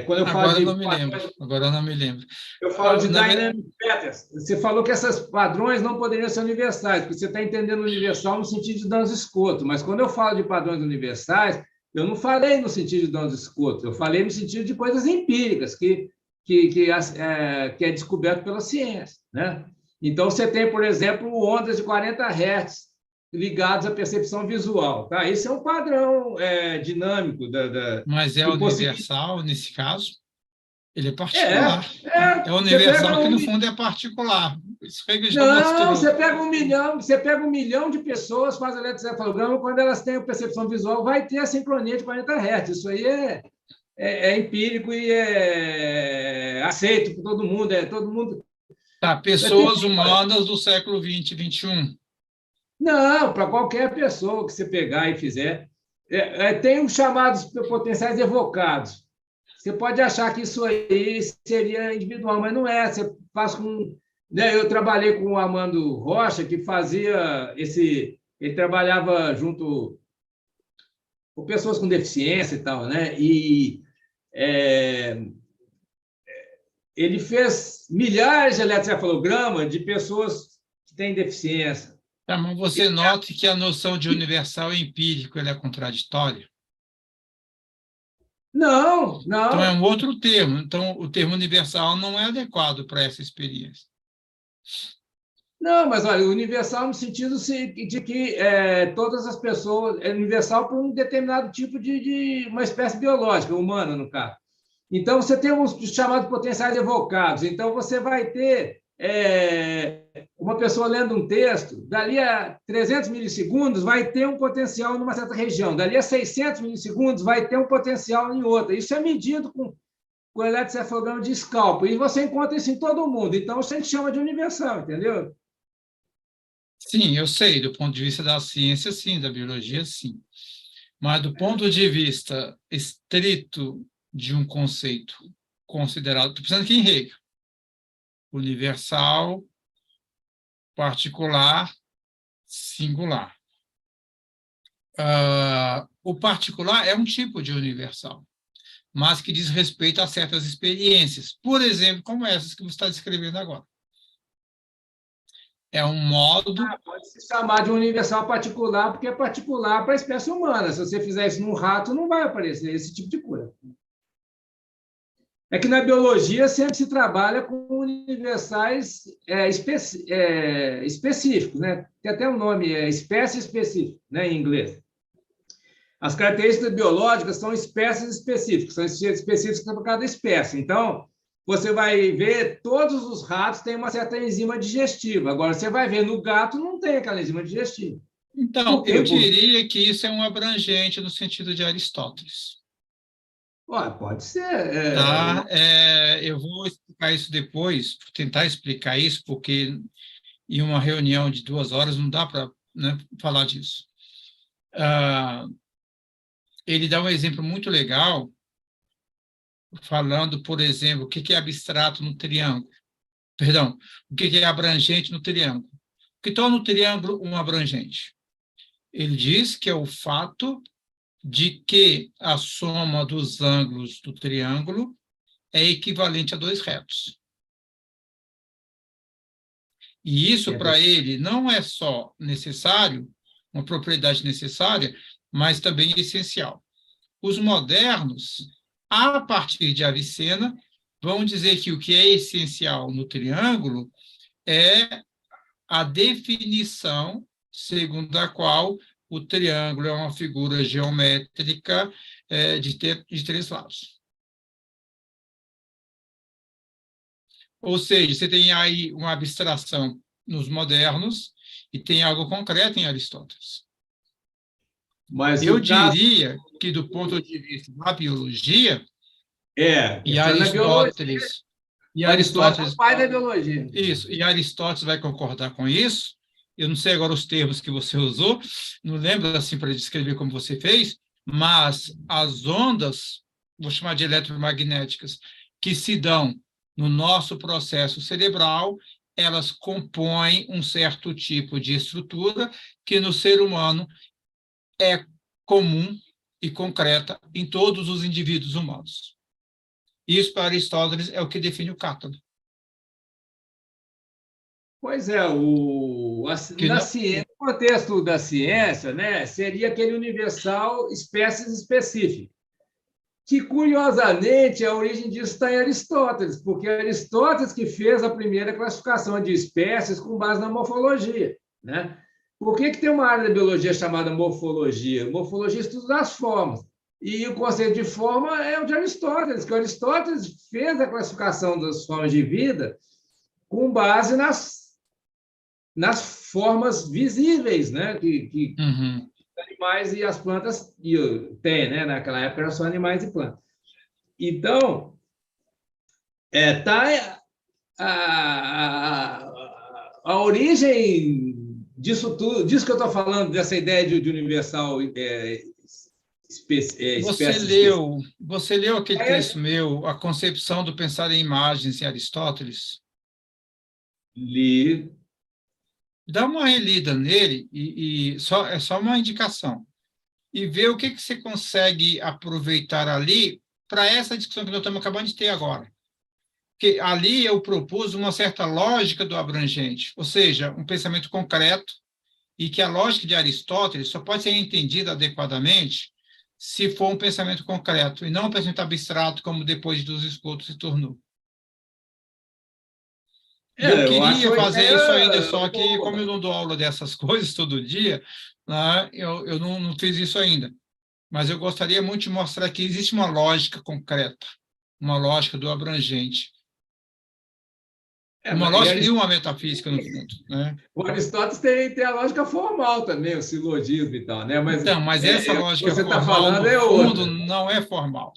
Quando eu falo Agora eu de não me lembro. Agora eu não me lembro. eu falo de Na dynamic patterns. Você falou que esses padrões não poderiam ser universais, porque você está entendendo universal no sentido de danos escoto. Mas quando eu falo de padrões universais, eu não falei no sentido de danos escoto, eu falei no sentido de coisas empíricas, que é descoberto pela ciência, né? Então, você tem, por exemplo, ondas de 40 Hz ligadas à percepção visual. Tá? Esse é um padrão dinâmico Mas é que possibilita. universal nesse caso? Ele é É, particular. É você pega universal que, no fundo, é particular. Isso aí já Não, mostrou. você pega 1 milhão de pessoas, faz eletroencefalograma, quando elas têm a percepção visual, vai ter a sincronia de 40 Hz. Isso aí é empírico e é aceito por todo mundo. Todo mundo. Tá, pessoas humanas do século XX, XXI. Não, para qualquer pessoa que você pegar e fizer. Tem os chamados potenciais evocados. Você pode achar que isso aí seria individual, mas não é. Você faz com. Né, eu trabalhei com o Armando Rocha, que fazia esse. Ele trabalhava junto com pessoas com deficiência e tal, né? E ele fez milhares de eletroencefalogramas de pessoas que têm deficiência. Tá, mas você note que a noção de universal e empírico ela é contraditória. Não, Então, é não. um outro termo. Então, o termo universal não é adequado para essa experiência. Não, mas olha, universal no sentido de que todas as pessoas, é universal para um determinado tipo de uma espécie biológica, humana, no caso. Então, você tem os chamados potenciais evocados. Então, você vai ter uma pessoa lendo um texto, dali a 300 milissegundos vai ter um potencial numa certa região, dali a 600 milissegundos vai ter um potencial em outra. Isso é medido com eletroencefalograma de escalpo, e você encontra isso em todo mundo. Então, isso a gente chama de universal, entendeu? Sim, eu sei, do ponto de vista da ciência, sim, da biologia, sim. Mas do ponto de vista estrito de um conceito considerado, estou pensando aqui em Hegel, universal, particular, singular. O particular é um tipo de universal, mas que diz respeito a certas experiências, por exemplo, como essas que você está descrevendo agora. É um modo. Pode se chamar de universal particular, porque é particular para a espécie humana. Se você fizer isso num rato, não vai aparecer esse tipo de coisa. É que na biologia sempre se trabalha com universais específicos, né? Tem até um nome, espécie específica, né, em inglês. As características biológicas são espécies específicas, são específicas para cada espécie. Então, você vai ver, todos os ratos têm uma certa enzima digestiva. Agora, você vai ver no gato, não tem aquela enzima digestiva. Então, Por quê? eu diria que isso é um abrangente no sentido de Aristóteles. Pode ser. Tá? Eu vou explicar isso depois, tentar explicar isso, porque em uma reunião de 2 horas não dá para, né, falar disso. Ele dá um exemplo muito legal, falando, por exemplo, o que é abstrato no triângulo. Perdão, o que é abrangente no triângulo. O que torna o triângulo um abrangente? Ele diz que é o fato de que a soma dos ângulos do triângulo é equivalente a 2 retos. E isso, para ele, não é só necessário, uma propriedade necessária, mas também essencial. Os modernos, a partir de Avicena, vão dizer que o que é essencial no triângulo é a definição segundo a qual o triângulo é uma figura geométrica de 3 lados. Ou seja, você tem aí uma abstração nos modernos e tem algo concreto em Aristóteles. Mas eu diria que, do ponto de vista da biologia, e Aristóteles... E Aristóteles é o pai da biologia. Isso, e Aristóteles vai concordar com isso. Eu não sei agora os termos que você usou, não lembro assim para descrever como você fez, mas as ondas, vou chamar de eletromagnéticas, que se dão no nosso processo cerebral, elas compõem um certo tipo de estrutura que no ser humano é comum e concreta em todos os indivíduos humanos. Isso, para Aristóteles, é o que define o cátodo. Pois é, no contexto da ciência, né, seria aquele universal espécies específicas, que, curiosamente, a origem disso está em Aristóteles, porque é Aristóteles que fez a primeira classificação de espécies com base na morfologia, né? Por que tem uma área da biologia chamada morfologia? Morfologia estuda as formas. E o conceito de forma é o de Aristóteles, que Aristóteles fez a classificação das formas de vida com base nas formas visíveis, né? que os animais e as plantas têm, né? Naquela época eram só animais e plantas. Então, a origem disso tudo, disso que eu estou falando, dessa ideia de universal Você leu aquele texto meu, A Concepção do Pensar em Imagens, em Aristóteles? Li. Dá uma relida nele, é só uma indicação, e vê o que você consegue aproveitar ali para essa discussão que nós estamos acabando de ter agora. Porque ali eu propus uma certa lógica do abrangente, ou seja, um pensamento concreto, e que a lógica de Aristóteles só pode ser entendida adequadamente se for um pensamento concreto, e não um pensamento abstrato, como depois dos esgotos se tornou. Eu queria fazer isso ainda, só que, como eu não dou aula dessas coisas todo dia, né, eu não fiz isso ainda. Mas eu gostaria muito de mostrar que existe uma lógica concreta, uma lógica do abrangente. Uma lógica e uma metafísica, no fundo. Né? O Aristóteles tem a lógica formal também, o silogismo e tal. Né? Mas essa lógica formal, no fundo, não é formal.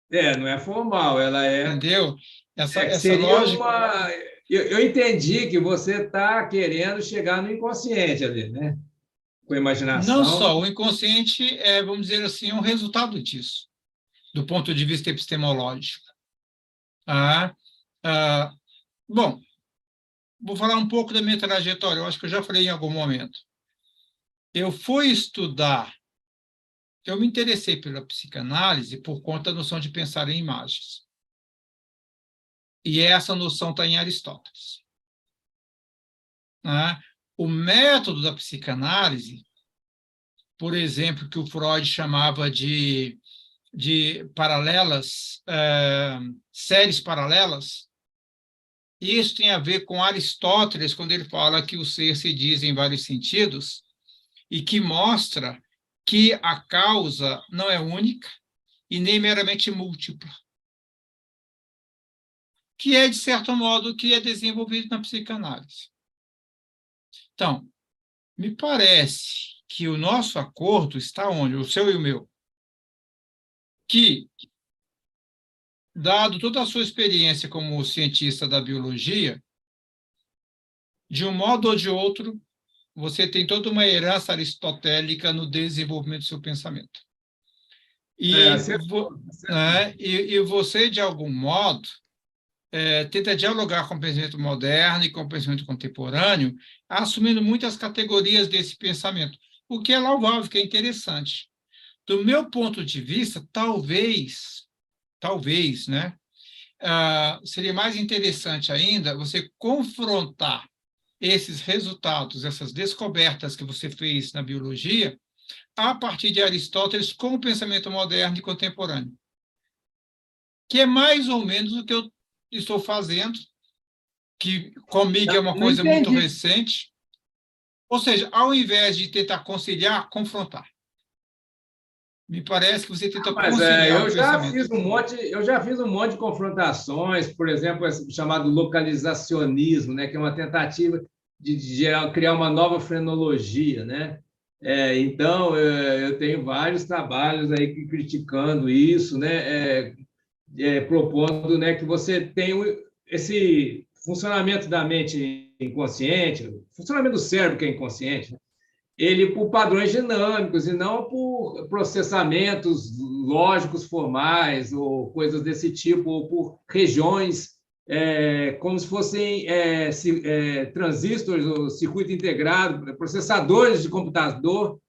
Não é formal, ela é... Entendeu? Essa lógica... Eu entendi que você está querendo chegar no inconsciente ali, né? Com a imaginação. Não só, o inconsciente vamos dizer assim, um resultado disso, do ponto de vista epistemológico. Bom, vou falar um pouco da minha trajetória, eu acho que eu já falei em algum momento. Eu me interessei pela psicanálise por conta da noção de pensar em imagens. E essa noção está em Aristóteles. O método da psicanálise, por exemplo, que o Freud chamava de de paralelas, séries paralelas. Isso tem a ver com Aristóteles, quando ele fala que o ser se diz em vários sentidos, e que mostra que a causa não é única e nem meramente múltipla, que é, de certo modo, o que é desenvolvido na psicanálise. Então, me parece que o nosso acordo está onde? O seu e o meu. Que, dado toda a sua experiência como cientista da biologia, de um modo ou de outro, você tem toda uma herança aristotélica no desenvolvimento do seu pensamento. E você, de algum modo, tenta dialogar com o pensamento moderno e com o pensamento contemporâneo, assumindo muitas categorias desse pensamento, o que é louvável, que é interessante. Do meu ponto de vista, talvez, né, seria mais interessante ainda você confrontar esses resultados, essas descobertas que você fez na biologia, a partir de Aristóteles com o pensamento moderno e contemporâneo, que é mais ou menos o que eu estou fazendo, que comigo é uma coisa muito recente. Ou seja, ao invés de tentar conciliar, confrontar. Me parece que você tenta conciliar eu já fiz um monte de confrontações, por exemplo, esse chamado localizacionismo, né, que é uma tentativa de criar uma nova frenologia, né? Então, eu tenho vários trabalhos aí criticando isso, né? Propondo, né, que você tem esse funcionamento da mente inconsciente, funcionamento do cérebro que é inconsciente, né? Ele por padrões dinâmicos e não por processamentos lógicos formais ou coisas desse tipo, ou por regiões como se fossem transistores ou circuito integrado, processadores de computador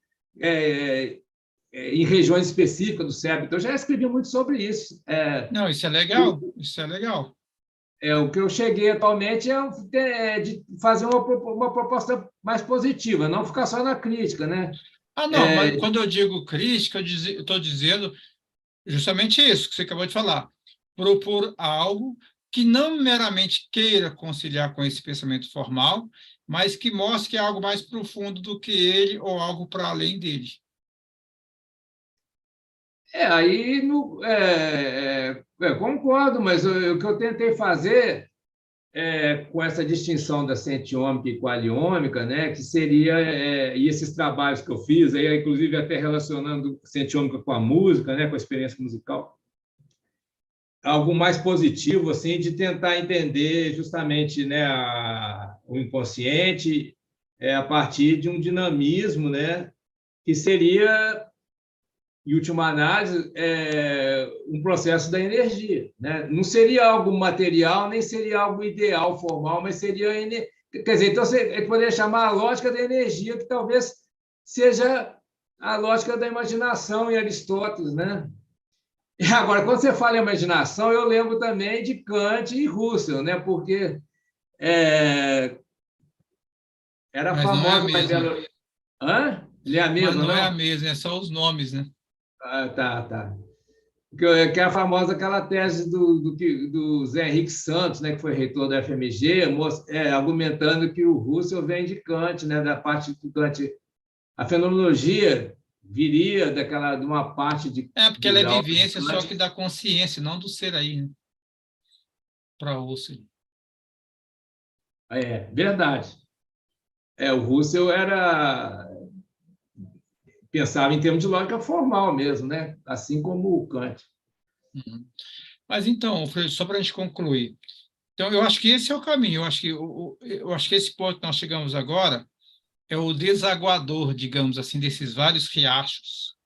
em regiões específicas do cérebro. Então, eu já escrevi muito sobre isso. Não, isso é legal, isso é legal. O que eu cheguei atualmente é de fazer uma proposta mais positiva, não ficar só na crítica, né? Não, mas quando eu digo crítica, eu estou dizendo justamente isso que você acabou de falar. Propor algo que não meramente queira conciliar com esse pensamento formal, mas que mostre que é algo mais profundo do que ele ou algo para além dele. Concordo, mas o que eu tentei fazer com essa distinção da sentiômica e qualiômica, né, que seria, e esses trabalhos que eu fiz, aí, inclusive até relacionando sentiômica com a música, né, com a experiência musical, algo mais positivo, assim, de tentar entender justamente, né, o inconsciente a partir de um dinamismo, né, que seria, em última análise, um processo da energia, né? Não seria algo material, nem seria algo ideal, formal, mas seria... Quer dizer, então, você poderia chamar a lógica da energia, que talvez seja a lógica da imaginação em Aristóteles, né? E agora, quando você fala em imaginação, eu lembro também de Kant e Russell, né? Porque era Mas não é a famosa... mesma. Hã? Ele é a mesma, Mas não não? é a mesma, é só os nomes, né? Tá. Que é a famosa aquela tese do Zé Henrique Santos, né, que foi reitor da FMG, argumentando que o Russell vem de Kant, né, da parte do Kant. A fenomenologia viria de uma parte de... Porque ela é vivência só que da consciência, não do ser aí, né? Para Russell. Verdade. O Russell pensava em termos de lógica formal mesmo, né? Assim como o Kant. Uhum. Mas então, Freire, só para a gente concluir. Então, eu acho que esse é o caminho. Eu acho que esse ponto que nós chegamos agora é o desaguador, digamos assim, desses vários riachos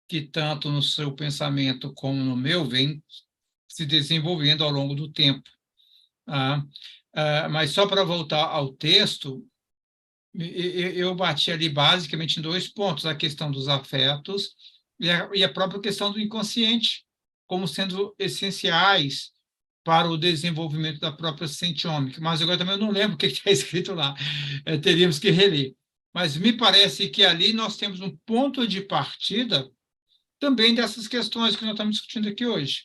que tanto no seu pensamento como no meu vem se desenvolvendo ao longo do tempo. Mas só para voltar ao texto, eu bati ali basicamente em 2 pontos: a questão dos afetos e a própria questão do inconsciente, como sendo essenciais para o desenvolvimento da própria sentiômica. Mas agora também eu não lembro o que está escrito lá, teríamos que reler. Mas me parece que ali nós temos um ponto de partida também dessas questões que nós estamos discutindo aqui hoje.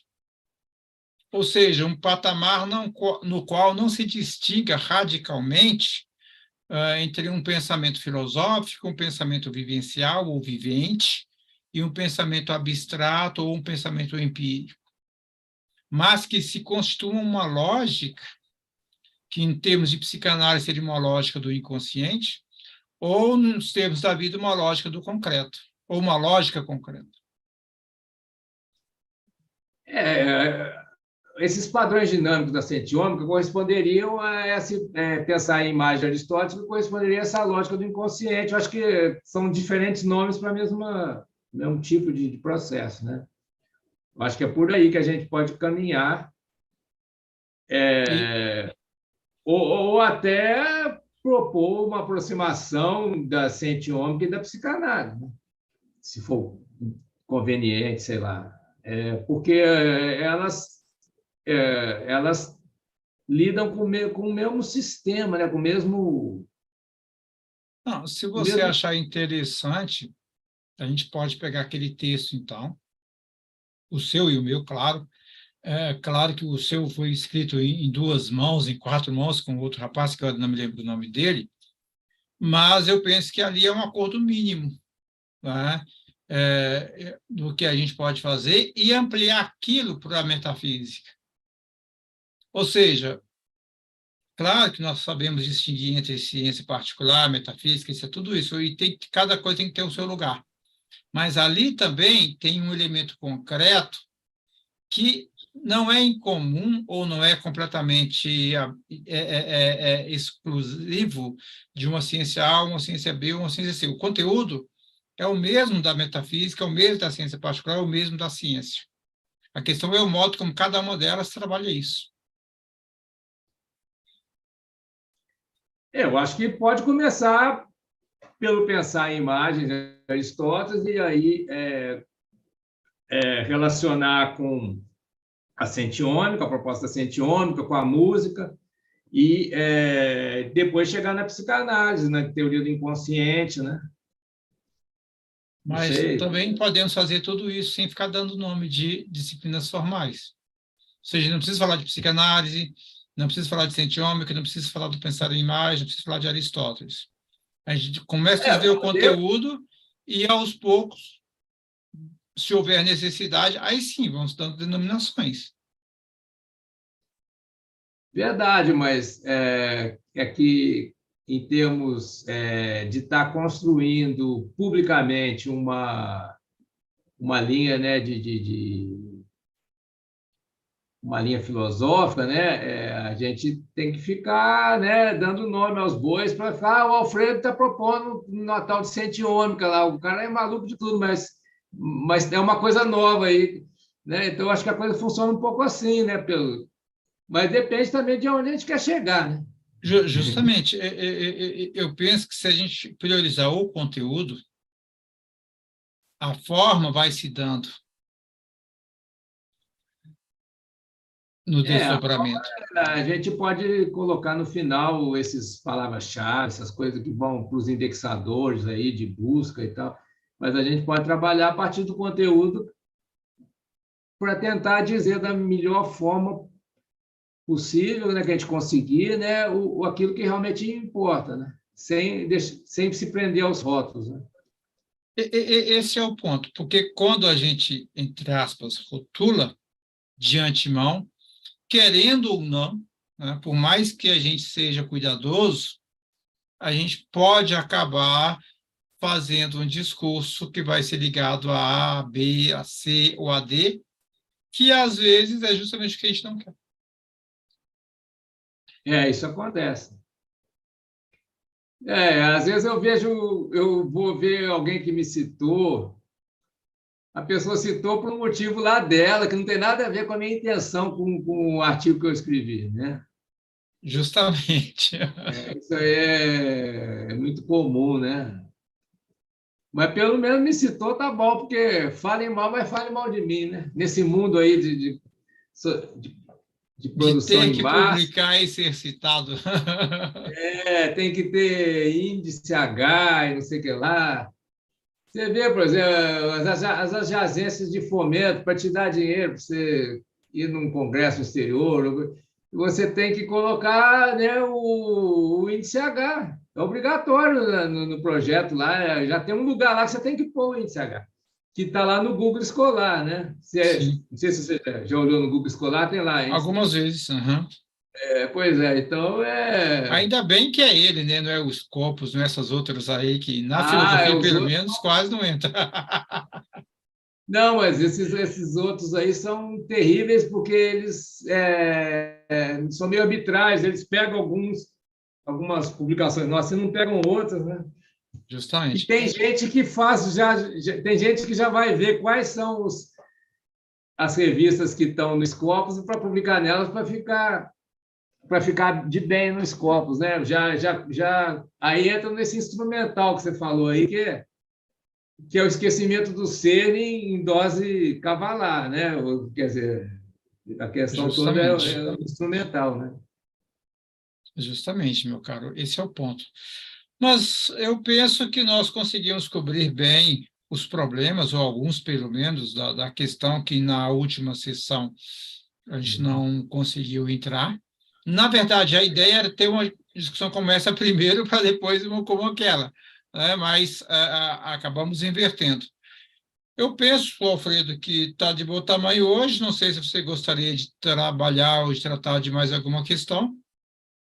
Ou seja, um patamar no qual não se distinga radicalmente entre um pensamento filosófico, um pensamento vivencial ou vivente, e um pensamento abstrato ou um pensamento empírico, mas que se constitua uma lógica, que em termos de psicanálise seria uma lógica do inconsciente, ou, nos termos da vida, uma lógica do concreto, ou uma lógica concreta. Esses padrões dinâmicos da sentiômica corresponderiam a pensar em imagem de Aristóteles, que corresponderia a essa lógica do inconsciente. Eu acho que são diferentes nomes para o mesmo tipo de processo, né? Eu acho que é por aí que a gente pode caminhar, ou até propor uma aproximação da sentiômica e da psicanálise, né? Se for conveniente, sei lá. Porque elas lidam com o mesmo sistema, né? Com o mesmo... Não, se você achar interessante, a gente pode pegar aquele texto, então, o seu e o meu, claro. É claro que o seu foi escrito em 2 mãos, em 4 mãos, com outro rapaz, que eu não me lembro do nome dele, mas eu penso que ali é um acordo mínimo, né? Do que a gente pode fazer e ampliar aquilo para a metafísica. Ou seja, claro que nós sabemos distinguir entre ciência particular, metafísica, isso é tudo isso, e cada coisa tem que ter o seu lugar. Mas ali também tem um elemento concreto que não é incomum ou não é completamente exclusivo de uma ciência A, uma ciência B ou uma ciência C. O conteúdo é o mesmo da metafísica, é o mesmo da ciência particular, é o mesmo da ciência. A questão é o modo como cada uma delas trabalha isso. Eu acho que pode começar pelo pensar em imagens de Aristóteles e aí relacionar com a sentiômica, a proposta sentiômica, com a música, e depois chegar na psicanálise, na teoria do inconsciente, né? Mas também podemos fazer tudo isso sem ficar dando nome de disciplinas formais. Ou seja, não precisa falar de psicanálise, não precisa falar de sentiômica, não precisa falar do pensar em imagem, não precisa falar de Aristóteles. A gente começa a ver o conteúdo e, aos poucos, se houver necessidade, aí sim, vamos dando denominações. Verdade, mas que, em termos de estar construindo publicamente uma linha, né, uma linha filosófica, né, a gente tem que ficar, né, dando nome aos bois para falar, o Alfredo está propondo uma tal de sentiômica lá, o cara é maluco de tudo, mas é uma coisa nova aí, né? Então acho que a coisa funciona um pouco assim, né, mas depende também de onde a gente quer chegar, né? Justamente, eu penso que se a gente priorizar o conteúdo, a forma vai se dando no desdobramento. A gente pode colocar no final esses palavras-chave, essas coisas que vão para os indexadores aí de busca e tal, mas a gente pode trabalhar a partir do conteúdo para tentar dizer da melhor forma possível, né, que a gente conseguir, né, aquilo que realmente importa, né, sem se prender aos rótulos, né? Esse é o ponto, porque quando a gente, entre aspas, rotula de antemão, querendo ou não, né, por mais que a gente seja cuidadoso, a gente pode acabar fazendo um discurso que vai ser ligado a A, B, a C ou a D, que às vezes é justamente o que a gente não quer. Isso acontece. Às vezes eu vou ver alguém que me citou, a pessoa citou por um motivo lá dela, que não tem nada a ver com a minha intenção com o artigo que eu escrevi, né? Justamente. Isso aí é muito comum, né? Mas pelo menos me citou, tá bom, porque falem mal, mas falem mal de mim, né? Nesse mundo aí de produção ter em que massa, publicar e ser citado. tem que ter índice H e não sei o que lá. Você vê, por exemplo, as agências de fomento para te dar dinheiro para você ir num congresso exterior, você tem que colocar, né, o índice H. É obrigatório, né, no projeto lá. Já tem um lugar lá que você tem que pôr o índice H, que está lá no Google Escolar, né? Sim, Não sei se você já olhou no Google Escolar, tem lá índice. algumas vezes. Aham. Pois é, então é. Ainda bem que é ele, né? Não é os Scopus, não é essas outras aí que na Ah, filosofia, os pelo outros. menos, quase não entra. Não, mas esses outros aí são terríveis porque eles são meio arbitrários, eles pegam algumas publicações nossas e não pegam outras, né? E Justamente. tem gente que faz, tem gente que já vai ver quais são as revistas que estão no Scopus para publicar nelas para ficar de bem no Scopus, né? Aí entra nesse instrumental que você falou aí, que é o esquecimento do ser em dose cavalar, né? Quer dizer, a questão toda Justamente. é instrumental, né? Justamente, meu caro. Esse é o ponto. Mas eu penso que nós conseguimos cobrir bem os problemas, ou alguns, pelo menos, da questão que na última sessão a gente não conseguiu entrar. Na verdade, a ideia era ter uma discussão como essa primeiro, para depois uma como aquela, né? Mas acabamos invertendo. Eu penso, Alfredo, que está de bom tamanho hoje. Não sei se você gostaria de trabalhar ou de tratar de mais alguma questão.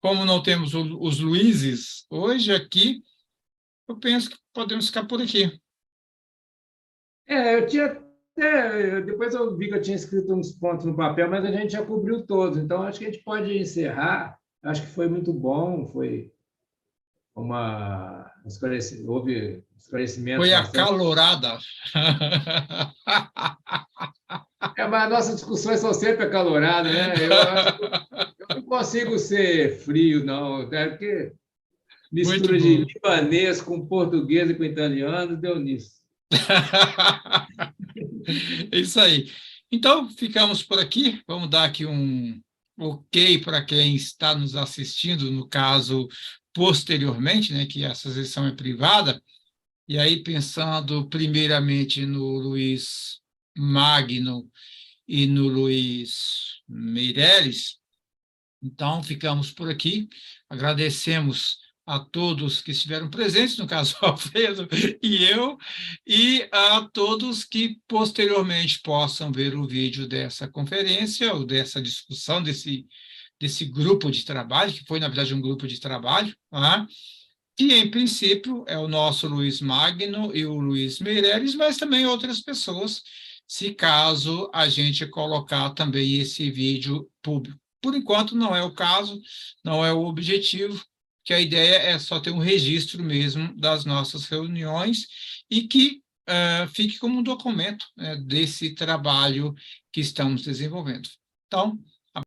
Como não temos os Luizes hoje aqui, eu penso que podemos ficar por aqui. Eu tinha até. Depois eu vi que eu tinha escrito uns pontos no papel, mas a gente já cobriu todos. Então, acho que a gente pode encerrar. Acho que foi muito bom, houve esclarecimento Foi bastante. acalorada. Mas nossas discussões são sempre acaloradas, né? Eu acho que eu não consigo ser frio, não, né? Porque Muito mistura de bom. libanês com português e com italiano, deu nisso. É isso aí. Então, ficamos por aqui. Vamos dar aqui um ok para quem está nos assistindo, no caso, posteriormente, né, que essa sessão é privada. E aí, pensando primeiramente no Luiz Magno e no Luiz Meireles, então ficamos por aqui. Agradecemos a todos que estiveram presentes, no caso, o Alfredo e eu, e a todos que posteriormente possam ver o vídeo dessa conferência ou dessa discussão, desse grupo de trabalho, que foi, na verdade, um grupo de trabalho, tá? Que, em princípio, é o nosso Luiz Magno e o Luiz Meireles, mas também outras pessoas, se caso a gente colocar também esse vídeo público. Por enquanto, não é o caso, não é o objetivo, que a ideia é só ter um registro mesmo das nossas reuniões e que fique como um documento, né, desse trabalho que estamos desenvolvendo. Então,